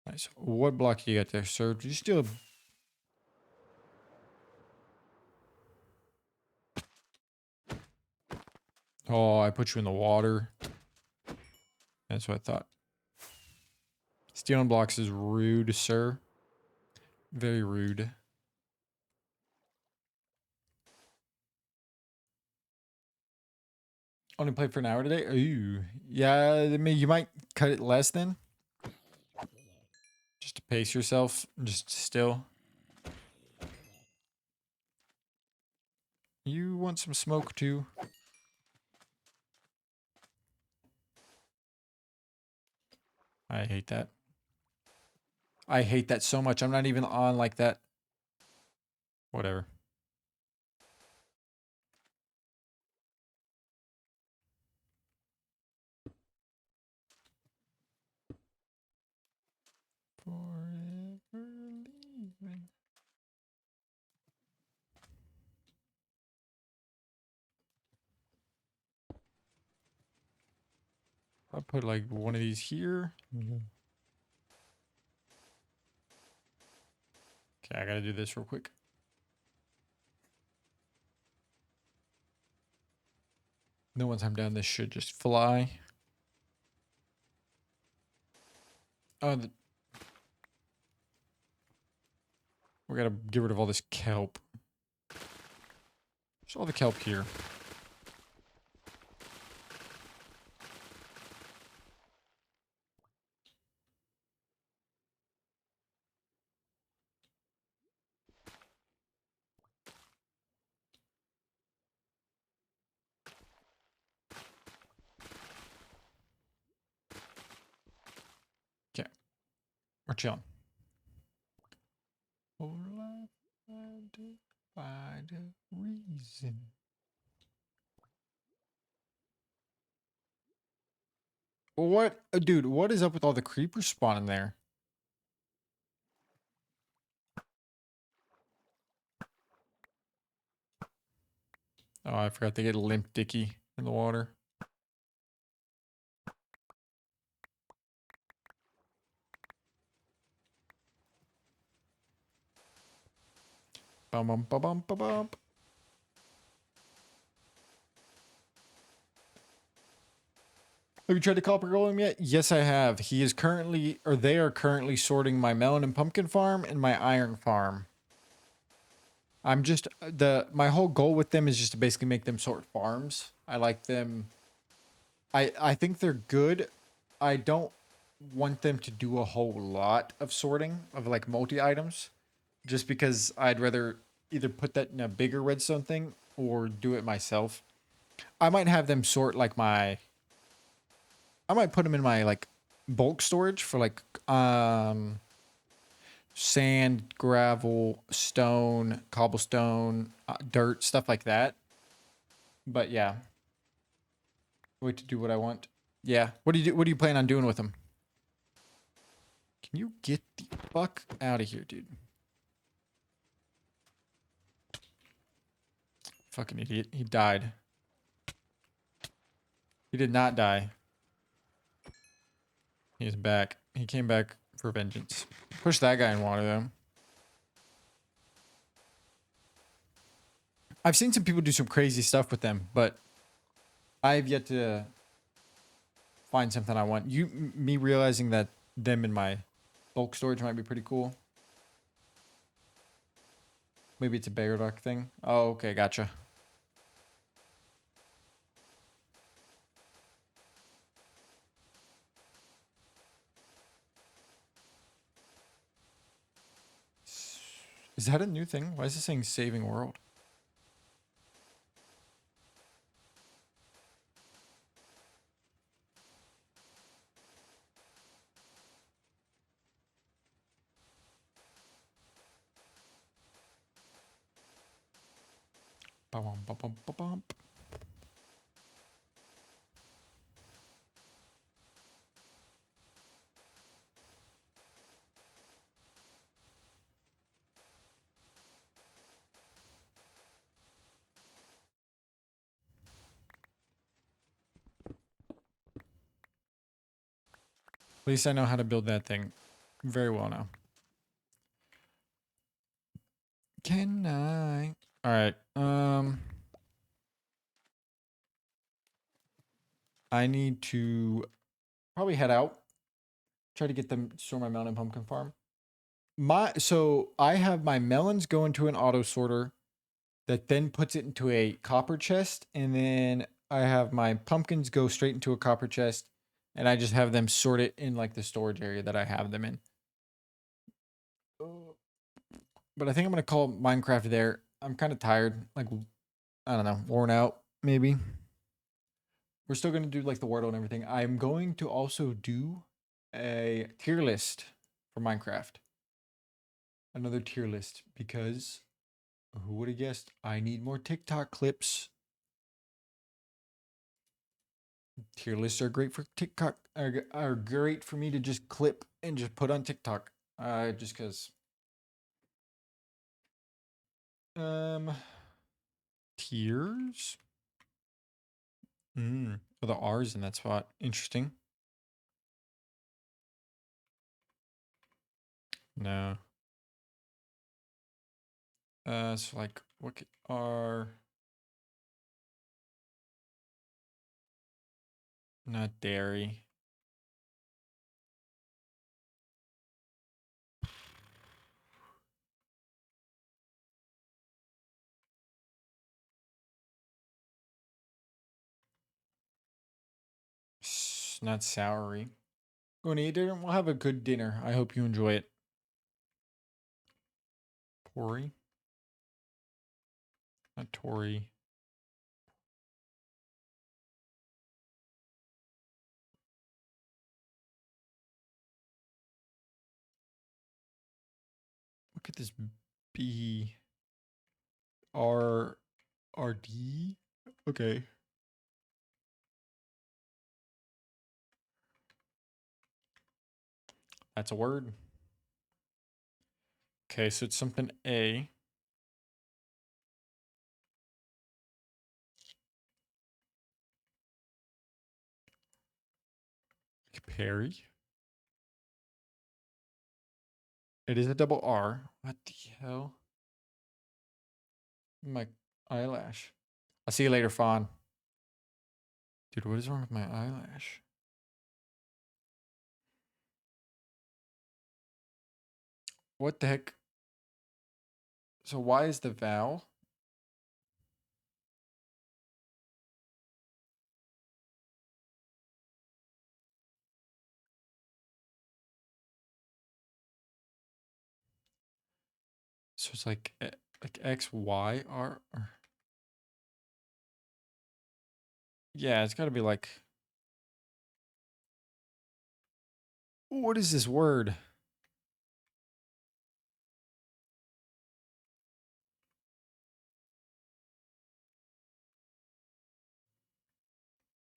A: Nice. What block do you got there, sir? Do you still? Oh, I put you in the water. That's what I thought. Stealing blocks is rude, sir. Very rude. Only played for an hour today? Ooh. Yeah, I mean, you might cut it less then. Just to pace yourself. Just still. You want some smoke too? I hate that. I hate that so much. I'm not even on like that. Whatever. Forever leaving. I'll put like one of these here. Okay, I gotta do this real quick. Then once I'm done, this should just fly. Oh, we gotta get rid of all this kelp. There's all the kelp here. Okay, we're chilling. For life, I do find a reason. What, dude? What is up with all the creepers spawning there? Oh, I forgot they get limp dicky in the water. Bum bum bum bum bum bum. Have you tried to copper golem yet? Yes, I have. He is currently, or they are currently sorting my melon and pumpkin farm and my iron farm. I'm just my whole goal with them is just to basically make them sort farms. I like them. I think they're good. I don't want them to do a whole lot of sorting of like multi items, just because I'd rather either put that in a bigger redstone thing or do it myself. I might have them sort like I might put them in my like bulk storage for like sand, gravel, stone, cobblestone, dirt, stuff like that. But yeah, wait to do what I want. Yeah. What do you do? What do you plan on doing with them? Can you get the fuck out of here, dude? Fucking idiot. He died. He did not die. He's back. He came back for vengeance. Push that guy in water, though. I've seen some people do some crazy stuff with them, but I've yet to find something I want. Me realizing that them in my bulk storage might be pretty cool. Maybe it's a bear duck thing. Oh, okay, gotcha. Is that a new thing? Why is it saying saving world? Ba-bum, ba-bum, ba-bum. At least I know how to build that thing very well now. Can I? All right. I need to probably head out. Try to get them store my melon pumpkin farm. So I have my melons go into an auto sorter that then puts it into a copper chest, and then I have my pumpkins go straight into a copper chest, and I just have them sort it in like the storage area that I have them in. But I think I'm gonna call Minecraft there. I'm kind of tired, like I don't know, worn out maybe. We're still gonna do like the Wordle and everything. I'm going to also do a tier list for Minecraft. Another tier list because who would have guessed? I need more TikTok clips. Tier lists are great for TikTok. Are great for me to just clip and just put on TikTok. Just because. Tiers. Oh, the R's in that spot. Interesting. No. So like, what are not dairy? Not soury. Go and eat dinner. We'll have a good dinner. I hope you enjoy it. Tori. Not Tori. Look at this B R R D. Okay. That's a word. Okay, so it's something A. Perry. It is a double R. What the hell? My eyelash. I'll see you later, Fawn. Dude, what is wrong with my eyelash? What the heck? So why is the vowel? So it's like X, Y, R. Yeah, it's got to be like. What is this word?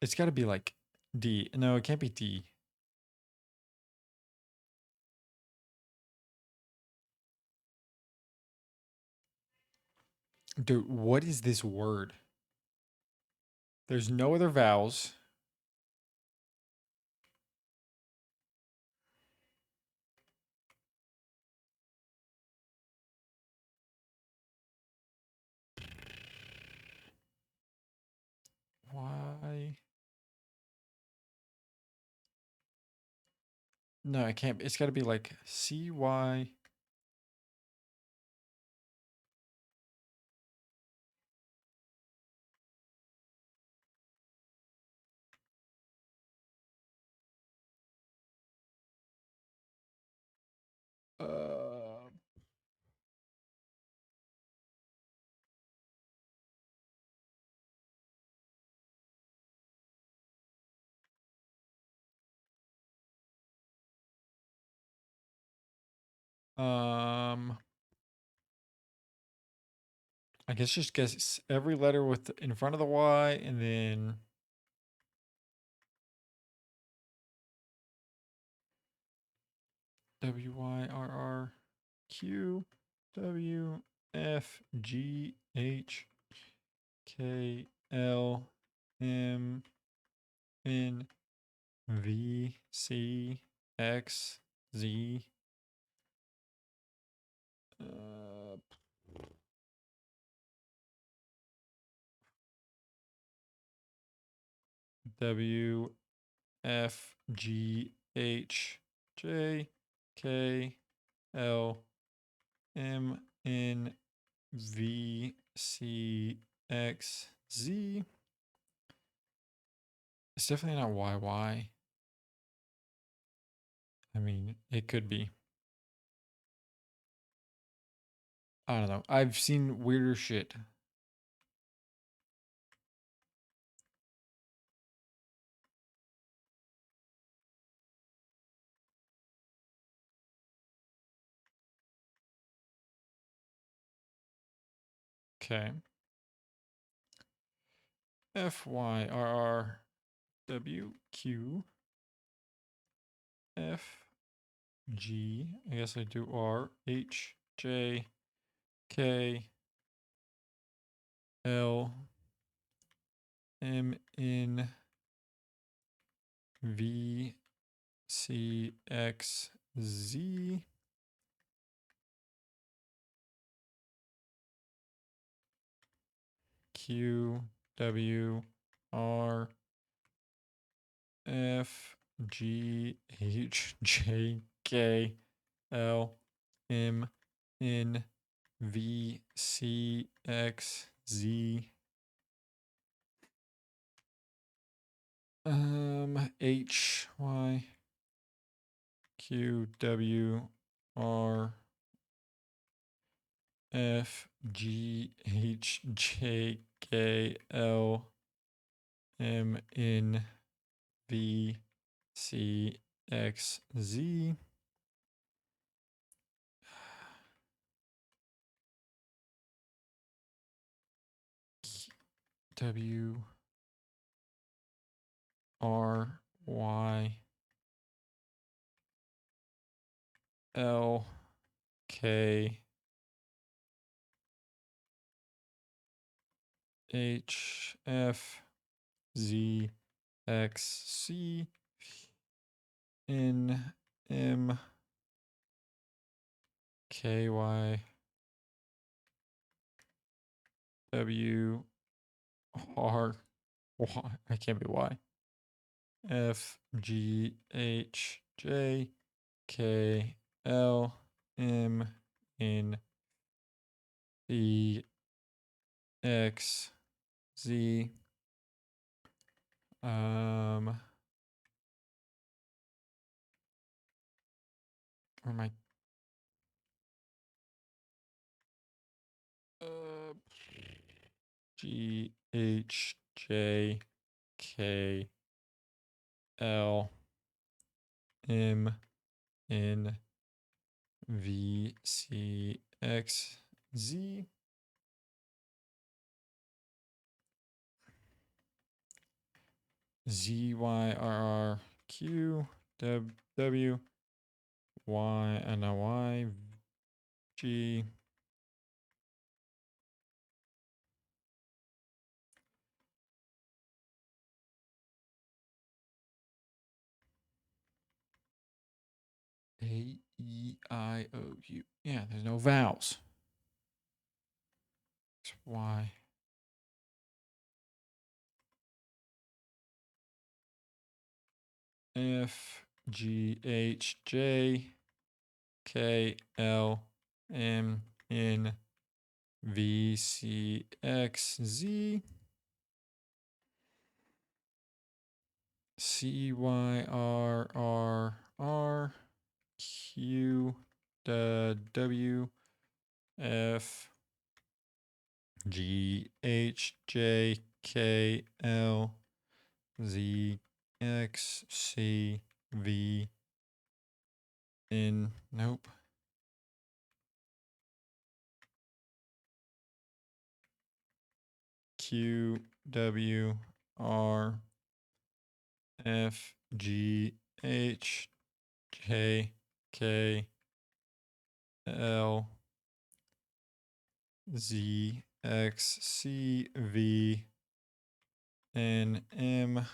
A: It's got to be like D. No, it can't be D. Dude, what is this word? There's no other vowels. Why? No, it can't. It's got to be like CY. Uh, um, I guess just guess every letter with in front of the Y and then W Y R R Q W F G H K L M N V C X Z W F G H J K L M N V C X Z. It's definitely not Y Y. I mean, it could be. I don't know. I've seen weirder shit. Okay. F Y R R W Q F G. I guess I do R H J K L M N V C X Z Q W R F G H J K L M N V C X Z H Y Q W R F G H J K L M N V C X Z W R Y L K H F Z X C N M K Y W R Y. I can't be Y. F G H J K L M N E X Z where am I? G H J K L M N V C X Z Z Y R R Q W Y and a Y G A E I O U. Yeah, there's no vowels. X Y. F G H J K L M N V C X Z C Y R R R Q W F G H J K L Z X C V N. Nope. Q W R F G H J K L Z X C V N M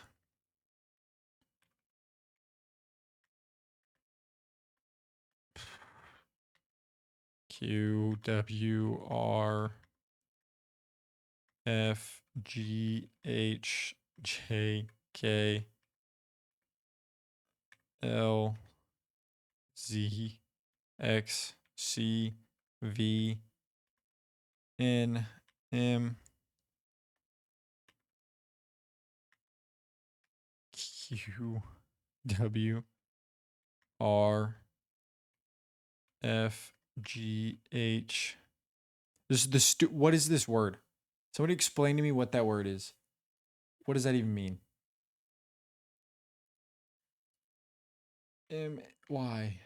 A: Q W R F G H J K L Z X C V N M Q W R F G H. This is the what is this word? Somebody explain to me what that word is. What does that even mean? M Y.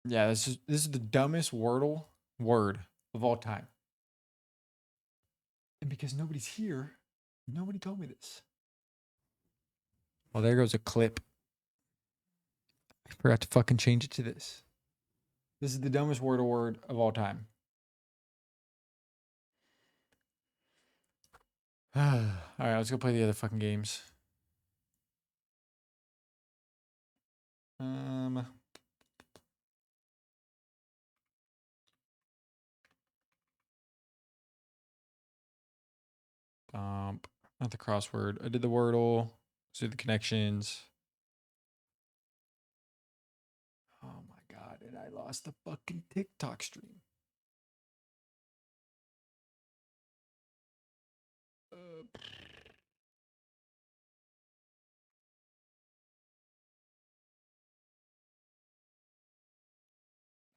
A: Yeah, this is the dumbest Wordle word of all time. And because nobody's here, nobody told me this. Well, there goes a clip. I forgot to fucking change it to this. This is the dumbest Wordle word of all time. All right, let's go play the other fucking games. Not the crossword. I did the Wordle. Let's do the connections. Oh my god, and I lost the fucking TikTok stream.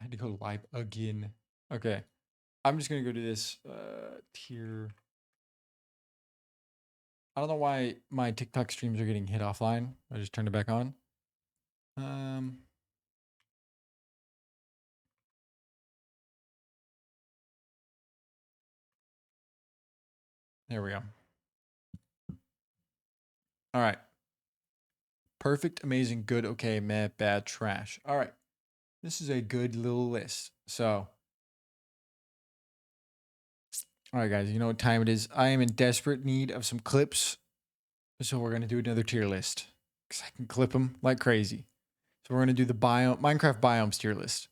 A: I had to go live again. Okay. I'm just gonna go do this tier. I don't know why my TikTok streams are getting hit offline. I just turned it back on. There we go. All right. Perfect, amazing, good, okay, meh, bad, trash. All right. This is a good little list. So, all right, guys, you know what time it is. I am in desperate need of some clips. So we're going to do another tier list because I can clip them like crazy. So we're going to do the Minecraft biomes tier list.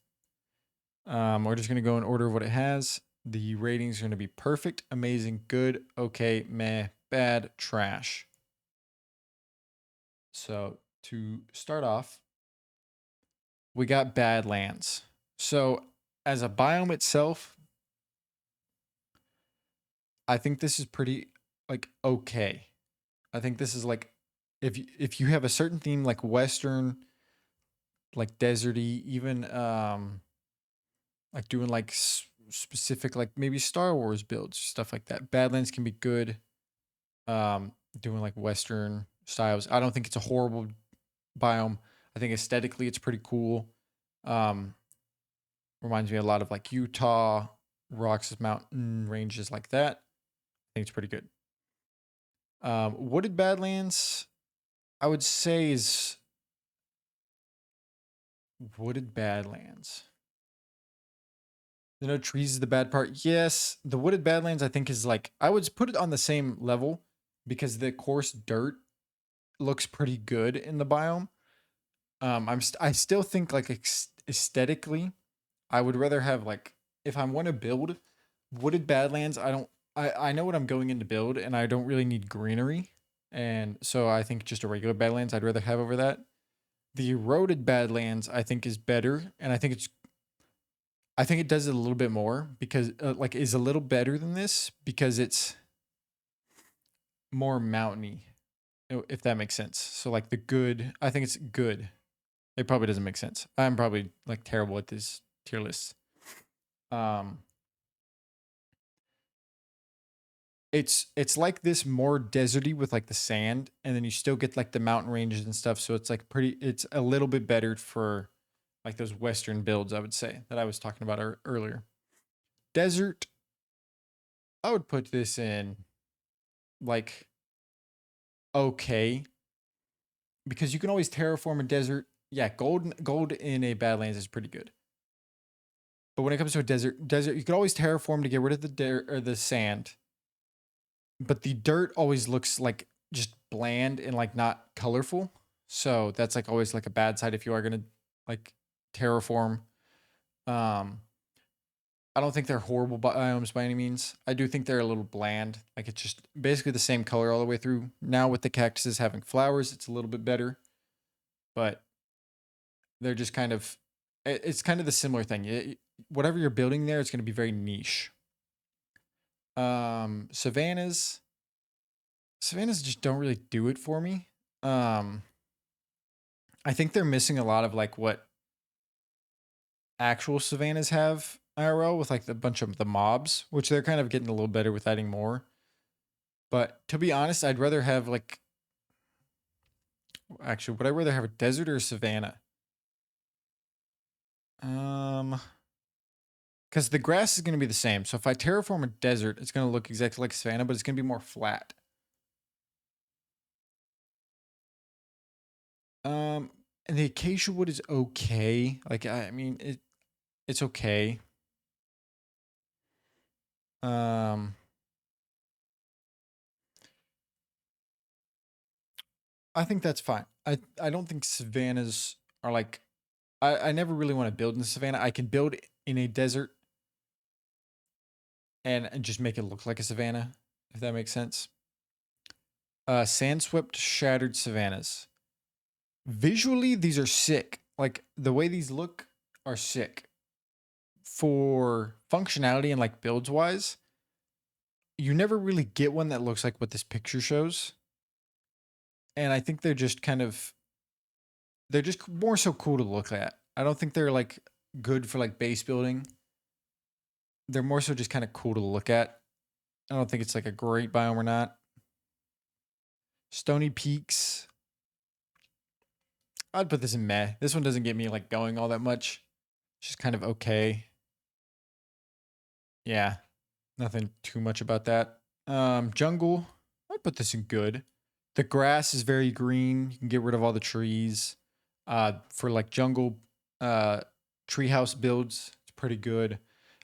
A: We're just going to go in order of what it has. The ratings are going to be perfect, amazing, good, okay, meh, bad, trash. So to start off, we got Badlands. So as a biome itself, I think this is pretty like okay. I think this is like if you have a certain theme like Western, like deserty, even like doing like specific like maybe Star Wars builds, stuff like that. Badlands can be good. Doing like Western styles. I don't think it's a horrible biome. I think aesthetically it's pretty cool. Um, Reminds me a lot of like Utah, Roxas Mountain ranges like that. I think it's pretty good. Wooded Badlands, I would say is Wooded Badlands. The no trees is the bad part. Yes, the Wooded Badlands I think is like I would put it on the same level because the coarse dirt looks pretty good in the biome. I still think like aesthetically, I would rather have like if I want to build Wooded Badlands, I know what I'm going in to build and I don't really need greenery. And so I think just a regular Badlands I'd rather have over that. The eroded Badlands I think is better, and I think it does it a little bit more because like is a little better than this because it's more mountainy, if that makes sense. So like I think it's good. It probably doesn't make sense. I'm probably like terrible at this tier list. It's like this more deserty with like the sand, and then you still get like the mountain ranges and stuff. So it's like it's a little bit better for like those Western builds, I would say, that I was talking about earlier. Desert, I would put this in like okay, because you can always terraform a desert. Yeah, gold in a Badlands is pretty good. But when it comes to a desert, you can always terraform to get rid of the dirt or the sand. But the dirt always looks like just bland and like not colorful. So that's like always like a bad side if you are gonna like terraform. I don't think they're horrible biomes by any means. I do think they're a little bland. Like it's just basically the same color all the way through. Now with the cactuses having flowers, it's a little bit better. But they're just kind of it's kind of the similar thing. Whatever you're building there, it's going to be very niche. Savannas just don't really do it for me. I think they're missing a lot of like what actual savannas have IRL with like the bunch of the mobs, which they're kind of getting a little better with adding more. But to be honest, I'd rather have like actually, would I rather have a desert or a savanna? Because the grass is going to be the same. So if I terraform a desert, it's going to look exactly like a savanna, but it's going to be more flat. And the acacia wood is okay. Like I mean, it's okay. I think that's fine. I don't think savannas are like I never really want to build in the savannah. I can build in a desert and just make it look like a savannah, if that makes sense. Sand swept shattered savannas. Visually, these are sick. Like the way these look are sick. For functionality and like builds wise, you never really get one that looks like what this picture shows. And I think they're just more so cool to look at. I don't think they're like good for like base building. They're more so just kind of cool to look at. I don't think it's like a great biome or not. Stony Peaks. I'd put this in meh. This one doesn't get me like going all that much. It's just kind of okay. Yeah. Nothing too much about that. Jungle. I'd put this in good. The grass is very green. You can get rid of all the trees. For like jungle treehouse builds, it's pretty good.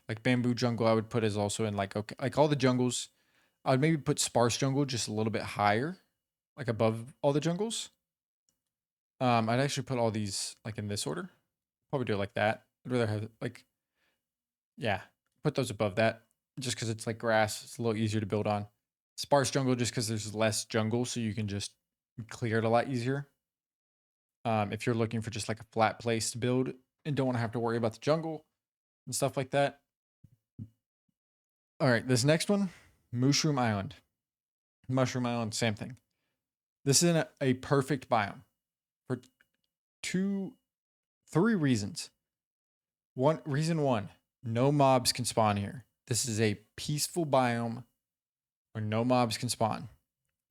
A: Like bamboo jungle, I would put as also in like okay, like all the jungles. I would maybe put sparse jungle just a little bit higher, like above all the jungles. I'd actually put all these like in this order. Probably do it like that. I'd rather have like, yeah, put those above that just because it's like grass. It's a little easier to build on. Sparse jungle just because there's less jungle, so you can just clear it a lot easier. If you're looking for just like a flat place to build and don't want to have to worry about the jungle and stuff like that. All right, this next one, Mushroom Island. Mushroom Island, same thing. This is a perfect biome for three reasons. Reason one, no mobs can spawn here. This is a peaceful biome where no mobs can spawn.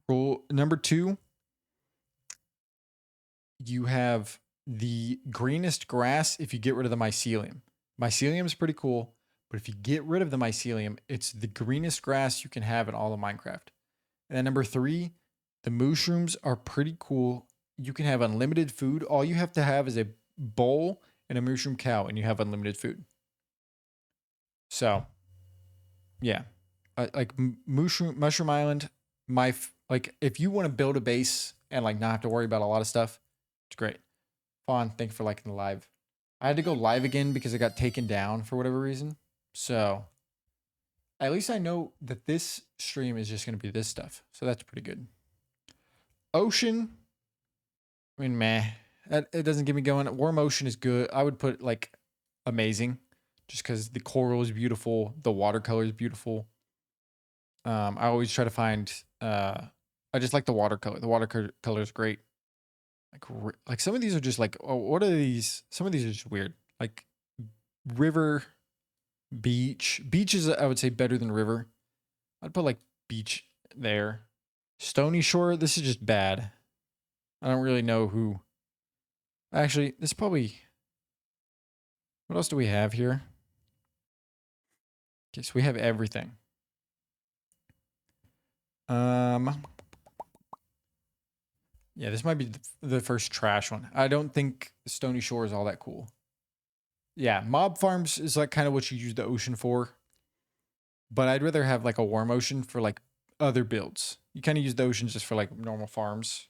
A: Rule number two, you have the greenest grass if you get rid of the mycelium. Mycelium is pretty cool, but if you get rid of the mycelium, it's the greenest grass you can have in all of Minecraft. And then number 3, the mushrooms are pretty cool. You can have unlimited food. All you have to have is a bowl and a mushroom cow, and you have unlimited food. So, yeah, like Mushroom Island. Like if you want to build a base and like not have to worry about a lot of stuff, it's great. Fawn, thank you for liking the live. I had to go live again because it got taken down for whatever reason. So at least I know that this stream is just going to be this stuff. So that's pretty good. Ocean. I mean, meh. It doesn't get me going. Warm Ocean is good. I would put like amazing just because the coral is beautiful. The watercolor is beautiful. I always try to find, I just like the watercolor. The watercolor is great. Like some of these are just like, oh, what are these? Some of these are just weird. Like river, beach. Beach is, I would say, better than river. I'd put like beach there. Stony Shore, this is just bad. I don't really know who. Actually, this probably. What else do we have here? Okay, so we have everything. Yeah, this might be the first trash one. I don't think Stony Shore is all that cool. Yeah, mob farms is like kind of what you use the ocean for. But I'd rather have like a warm ocean for like other builds. You kind of use the ocean just for like normal farms.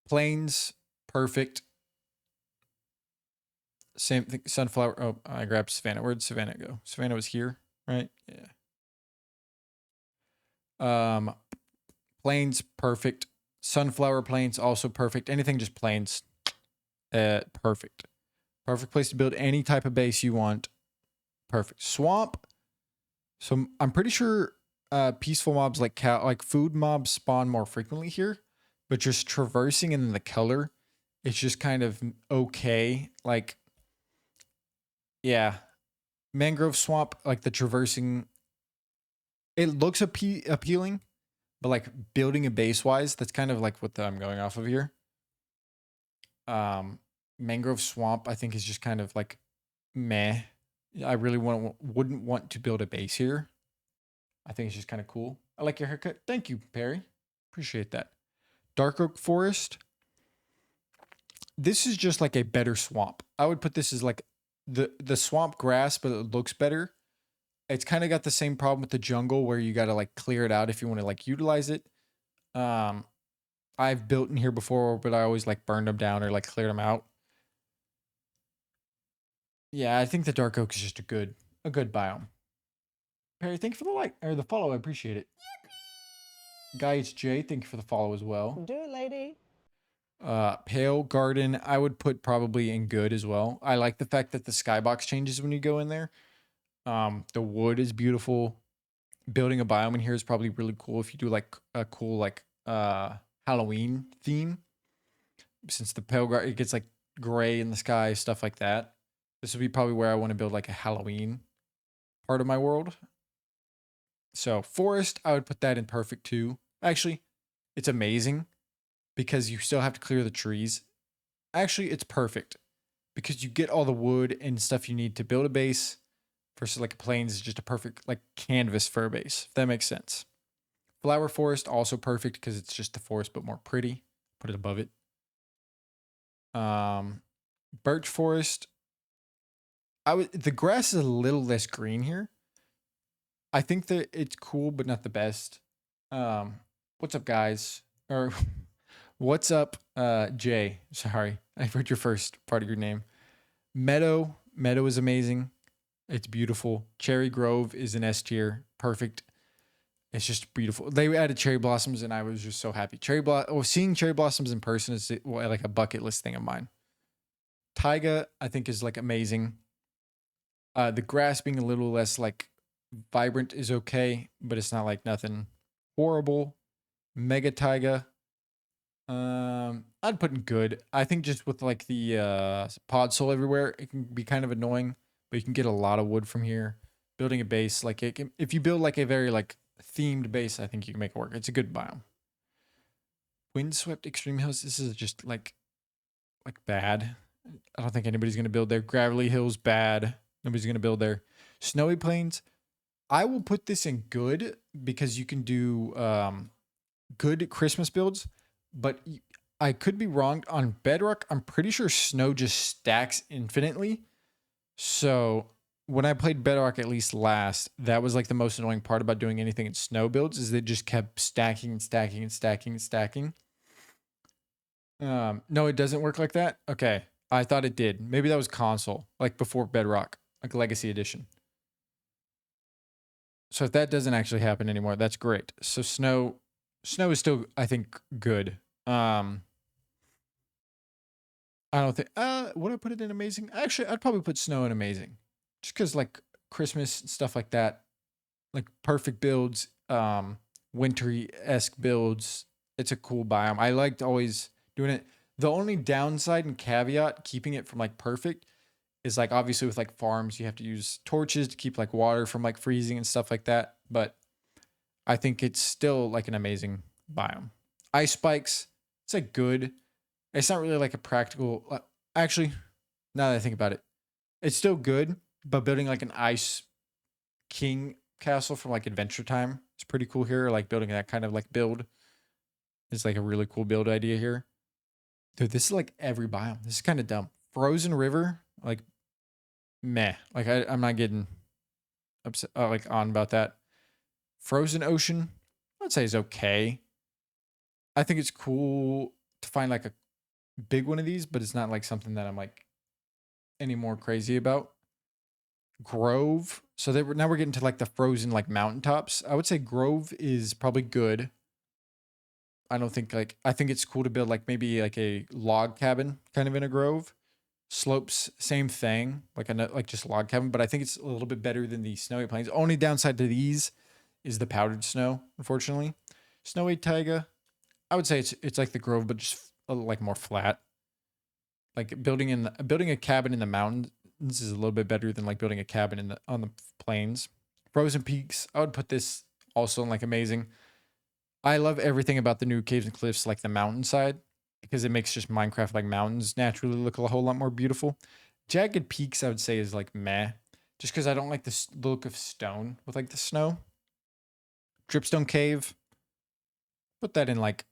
A: Plains, perfect. Same thing, sunflower. Oh, I grabbed Savannah. Where'd Savannah go? Savannah was here, right? Yeah. Plains, perfect. Sunflower plains, also perfect. Anything just plains, perfect. Perfect place to build any type of base you want. Perfect. Swamp. So I'm pretty sure peaceful mobs like food mobs spawn more frequently here, but just traversing and the color, it's just kind of okay. Like, yeah, mangrove swamp, like the traversing, it looks appealing, but like building a base wise, that's kind of like what I'm going off of here. Mangrove swamp, I think is just kind of like meh. I really wouldn't want to build a base here. I think it's just kind of cool. I like your haircut. Thank you, Perry. Appreciate that. Dark oak forest. This is just like a better swamp. I would put this as like the swamp grass, but it looks better. It's kind of got the same problem with the jungle where you got to like clear it out if you want to like utilize it. I've built in here before, but I always like burned them down or like cleared them out. Yeah, I think the dark oak is just a good biome. Perry, thank you for the like or the follow. I appreciate it. Guy HJ, thank you for the follow as well.
C: Do it, lady.
A: Pale garden, I would put probably in good as well. I like the fact that the skybox changes when you go in there. The wood is beautiful. Building a biome in here is probably really cool if you do like a cool like Halloween theme. Since the pale garden, it gets like gray in the sky, stuff like that. This would be probably where I want to build like a Halloween part of my world. So forest, I would put that in perfect too. Actually, it's amazing because you still have to clear the trees. Actually, it's perfect because you get all the wood and stuff you need to build a base versus like a plains is just a perfect like canvas for a base, if that makes sense. Flower forest, also perfect because it's just the forest but more pretty. Put it above it. Birch forest. The grass is a little less green here. I think that it's cool, but not the best. What's up, guys? Or what's up, Jay? Sorry, I heard your first part of your name. Meadow is amazing. It's beautiful. Cherry Grove is an S tier. Perfect. It's just beautiful. They added cherry blossoms, and I was just so happy. Seeing cherry blossoms in person is like a bucket list thing of mine. Taiga, I think, is like amazing. The grass being a little less like vibrant is okay, but it's not like nothing horrible. Mega Taiga. I'd put in good. I think just with like the pod soul everywhere, it can be kind of annoying, but you can get a lot of wood from here. Building a base, like if you build like a very like themed base, I think you can make it work. It's a good biome. Windswept Extreme Hills. This is just like bad. I don't think anybody's going to build there. Gravelly Hills, bad. Nobody's going to build there. Snowy Plains, I will put this in good because you can do good Christmas builds, but I could be wrong. On Bedrock, I'm pretty sure snow just stacks infinitely. So when I played Bedrock at least last, that was like the most annoying part about doing anything in snow builds is they just kept stacking and stacking and stacking and stacking. No, it doesn't work like that. Okay. I thought it did. Maybe that was console, like before Bedrock, like Legacy Edition. So if that doesn't actually happen anymore, that's great. So snow is still, I think, good. I don't think would I put it in amazing? Actually, I'd probably put snow in amazing. Just because like Christmas and stuff like that, like perfect builds, wintry-esque builds. It's a cool biome. I liked always doing it. The only downside and caveat keeping it from like perfect is like obviously with like farms, you have to use torches to keep like water from like freezing and stuff like that. But I think it's still like an amazing biome. Ice spikes, it's like good. It's not really like a practical. Actually, now that I think about it, it's still good. But building like an ice king castle from like Adventure Time is pretty cool here. Like building that kind of like build is like a really cool build idea here. Dude, this is like every biome. This is kind of dumb. Frozen River, like meh. Like I'm not getting upset like on about that. Frozen Ocean, I'd say is okay. I think it's cool to find like a big one of these, but it's not like something that I'm like any more crazy about. Grove. So now we're getting to like the frozen like mountaintops. I would say Grove is probably good. I don't think like I think it's cool to build like maybe like a log cabin kind of in a grove. Slopes, same thing, like like just log cabin, but I think it's a little bit better than the snowy plains. Only downside to these is the powdered snow, unfortunately. Snowy taiga, I would say it's like the grove, but just like more flat. Like building a cabin in the mountains is a little bit better than like building a cabin on the plains. Frozen Peaks, I would put this also in like amazing. I love everything about the new caves and cliffs, like the mountainside, because it makes just Minecraft like mountains naturally look a whole lot more beautiful. Jagged Peaks, I would say, is like meh, just because I don't like the look of stone with like the snow. Dripstone Cave, put that in like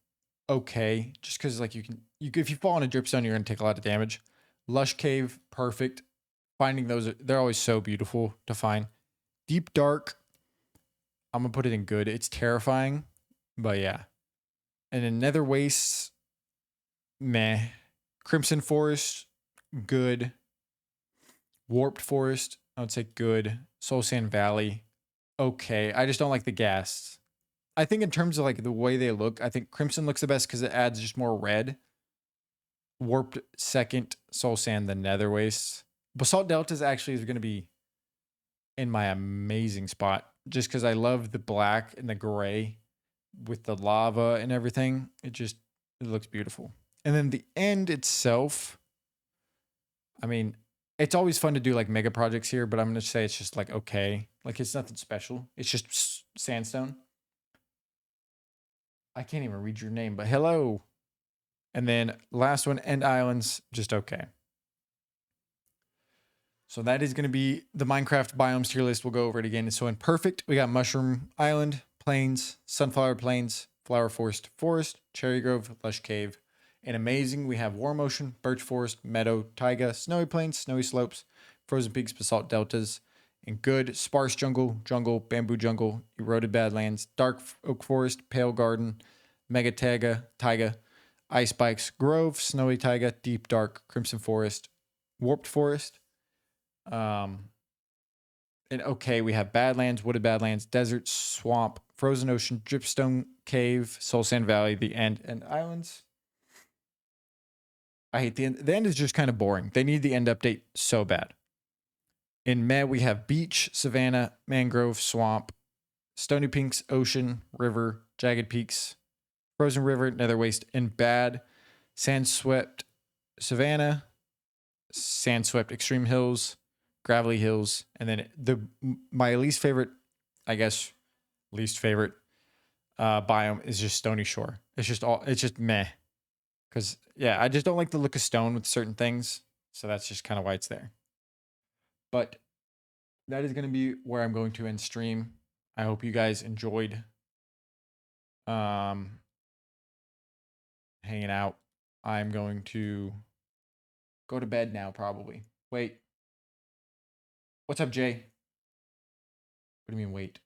A: okay, just because like if you fall in a dripstone, you're gonna take a lot of damage. Lush Cave, perfect. Finding those, they're always so beautiful to find. Deep Dark, I'm gonna put it in good. It's terrifying, but yeah. And then Nether Wastes, meh. Crimson Forest, good. Warped Forest, I would say good. Soul Sand Valley, okay. I just don't like the gas. I think in terms of like the way they look, I think Crimson looks the best because it adds just more red. Warped second, Soul Sand, the Nether Wastes. Basalt Deltas actually is going to be in my amazing spot just because I love the black and the gray with the lava and everything. It looks beautiful. And then the end itself, I mean, it's always fun to do like mega projects here, but I'm going to say it's just like okay. Like it's nothing special. It's just sandstone. I can't even read your name, but hello. And then last one, End Islands, just okay. So that is going to be the Minecraft biomes tier list. We'll go over it again. So in perfect, we got Mushroom Island, Plains, Sunflower Plains, Flower Forest, Forest, Cherry Grove, Lush Cave. In amazing, we have Warm Ocean, Birch Forest, Meadow, Taiga, Snowy Plains, Snowy Slopes, Frozen Peaks, Basalt Deltas. In good, Sparse Jungle, Jungle, Bamboo Jungle, Eroded Badlands, Dark Oak Forest, Pale Garden, Mega Taiga, Ice Spikes, Grove, Snowy Taiga, Deep Dark, Crimson Forest, Warped Forest. And okay, we have Badlands, Wooded Badlands, Desert, Swamp, Frozen Ocean, Dripstone Cave, Soul Sand Valley, The End, and Islands. I hate the end. The end is just kind of boring. They need the end update so bad. In Meh, we have Beach, Savannah, Mangrove, Swamp, Stony Pinks, Ocean, River, Jagged Peaks, Frozen River, Nether Waste, and Bad, Sandswept, Savannah, Sandswept, Extreme Hills, Gravelly Hills, and then my least favorite, I guess, biome is just Stony Shore. It's just meh. Because yeah, I just don't like the look of stone with certain things. So that's just kind of why it's there. But that is going to be where I'm going to end stream. I hope you guys enjoyed hanging out. I'm going to go to bed now, probably. Wait. What's up, Jay? What do you mean, wait?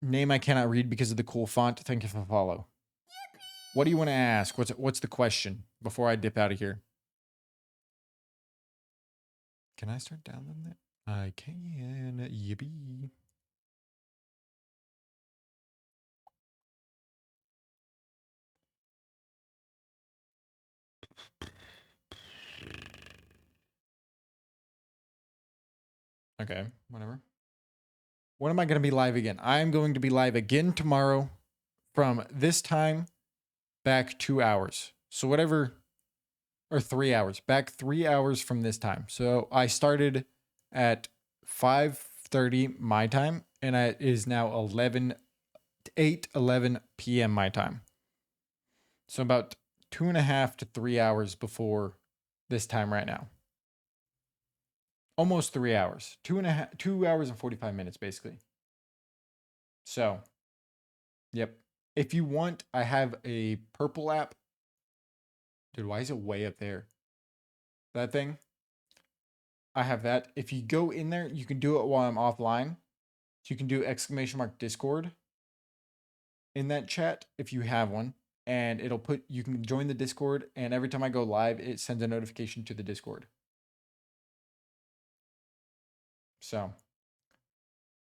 A: Name I cannot read because of the cool font. Thank you for the follow. What do you want to ask? What's the question before I dip out of here? Can I start downloading that? I can. Yippee. Okay, whatever. When am I going to be live again? I am going to be live again tomorrow from this time back 2 hours. So whatever, or 3 hours, back 3 hours from this time. So I started at 5:30 my time, and it is now 11 p.m. my time. So about 2.5 to 3 hours before this time right now. Almost 3 hours. 2 hours and 45 minutes, basically. So, yep. If you want, I have a purple app. Dude, why is it way up there? That thing? I have that. If you go in there, you can do it while I'm offline. So you can do !Discord in that chat if you have one. And it'll put, you can join the Discord. And every time I go live, it sends a notification to the Discord. So,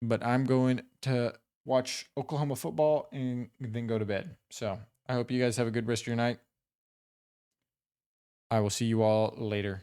A: but I'm going to watch Oklahoma football and then go to bed. So I hope you guys have a good rest of your night. I will see you all later.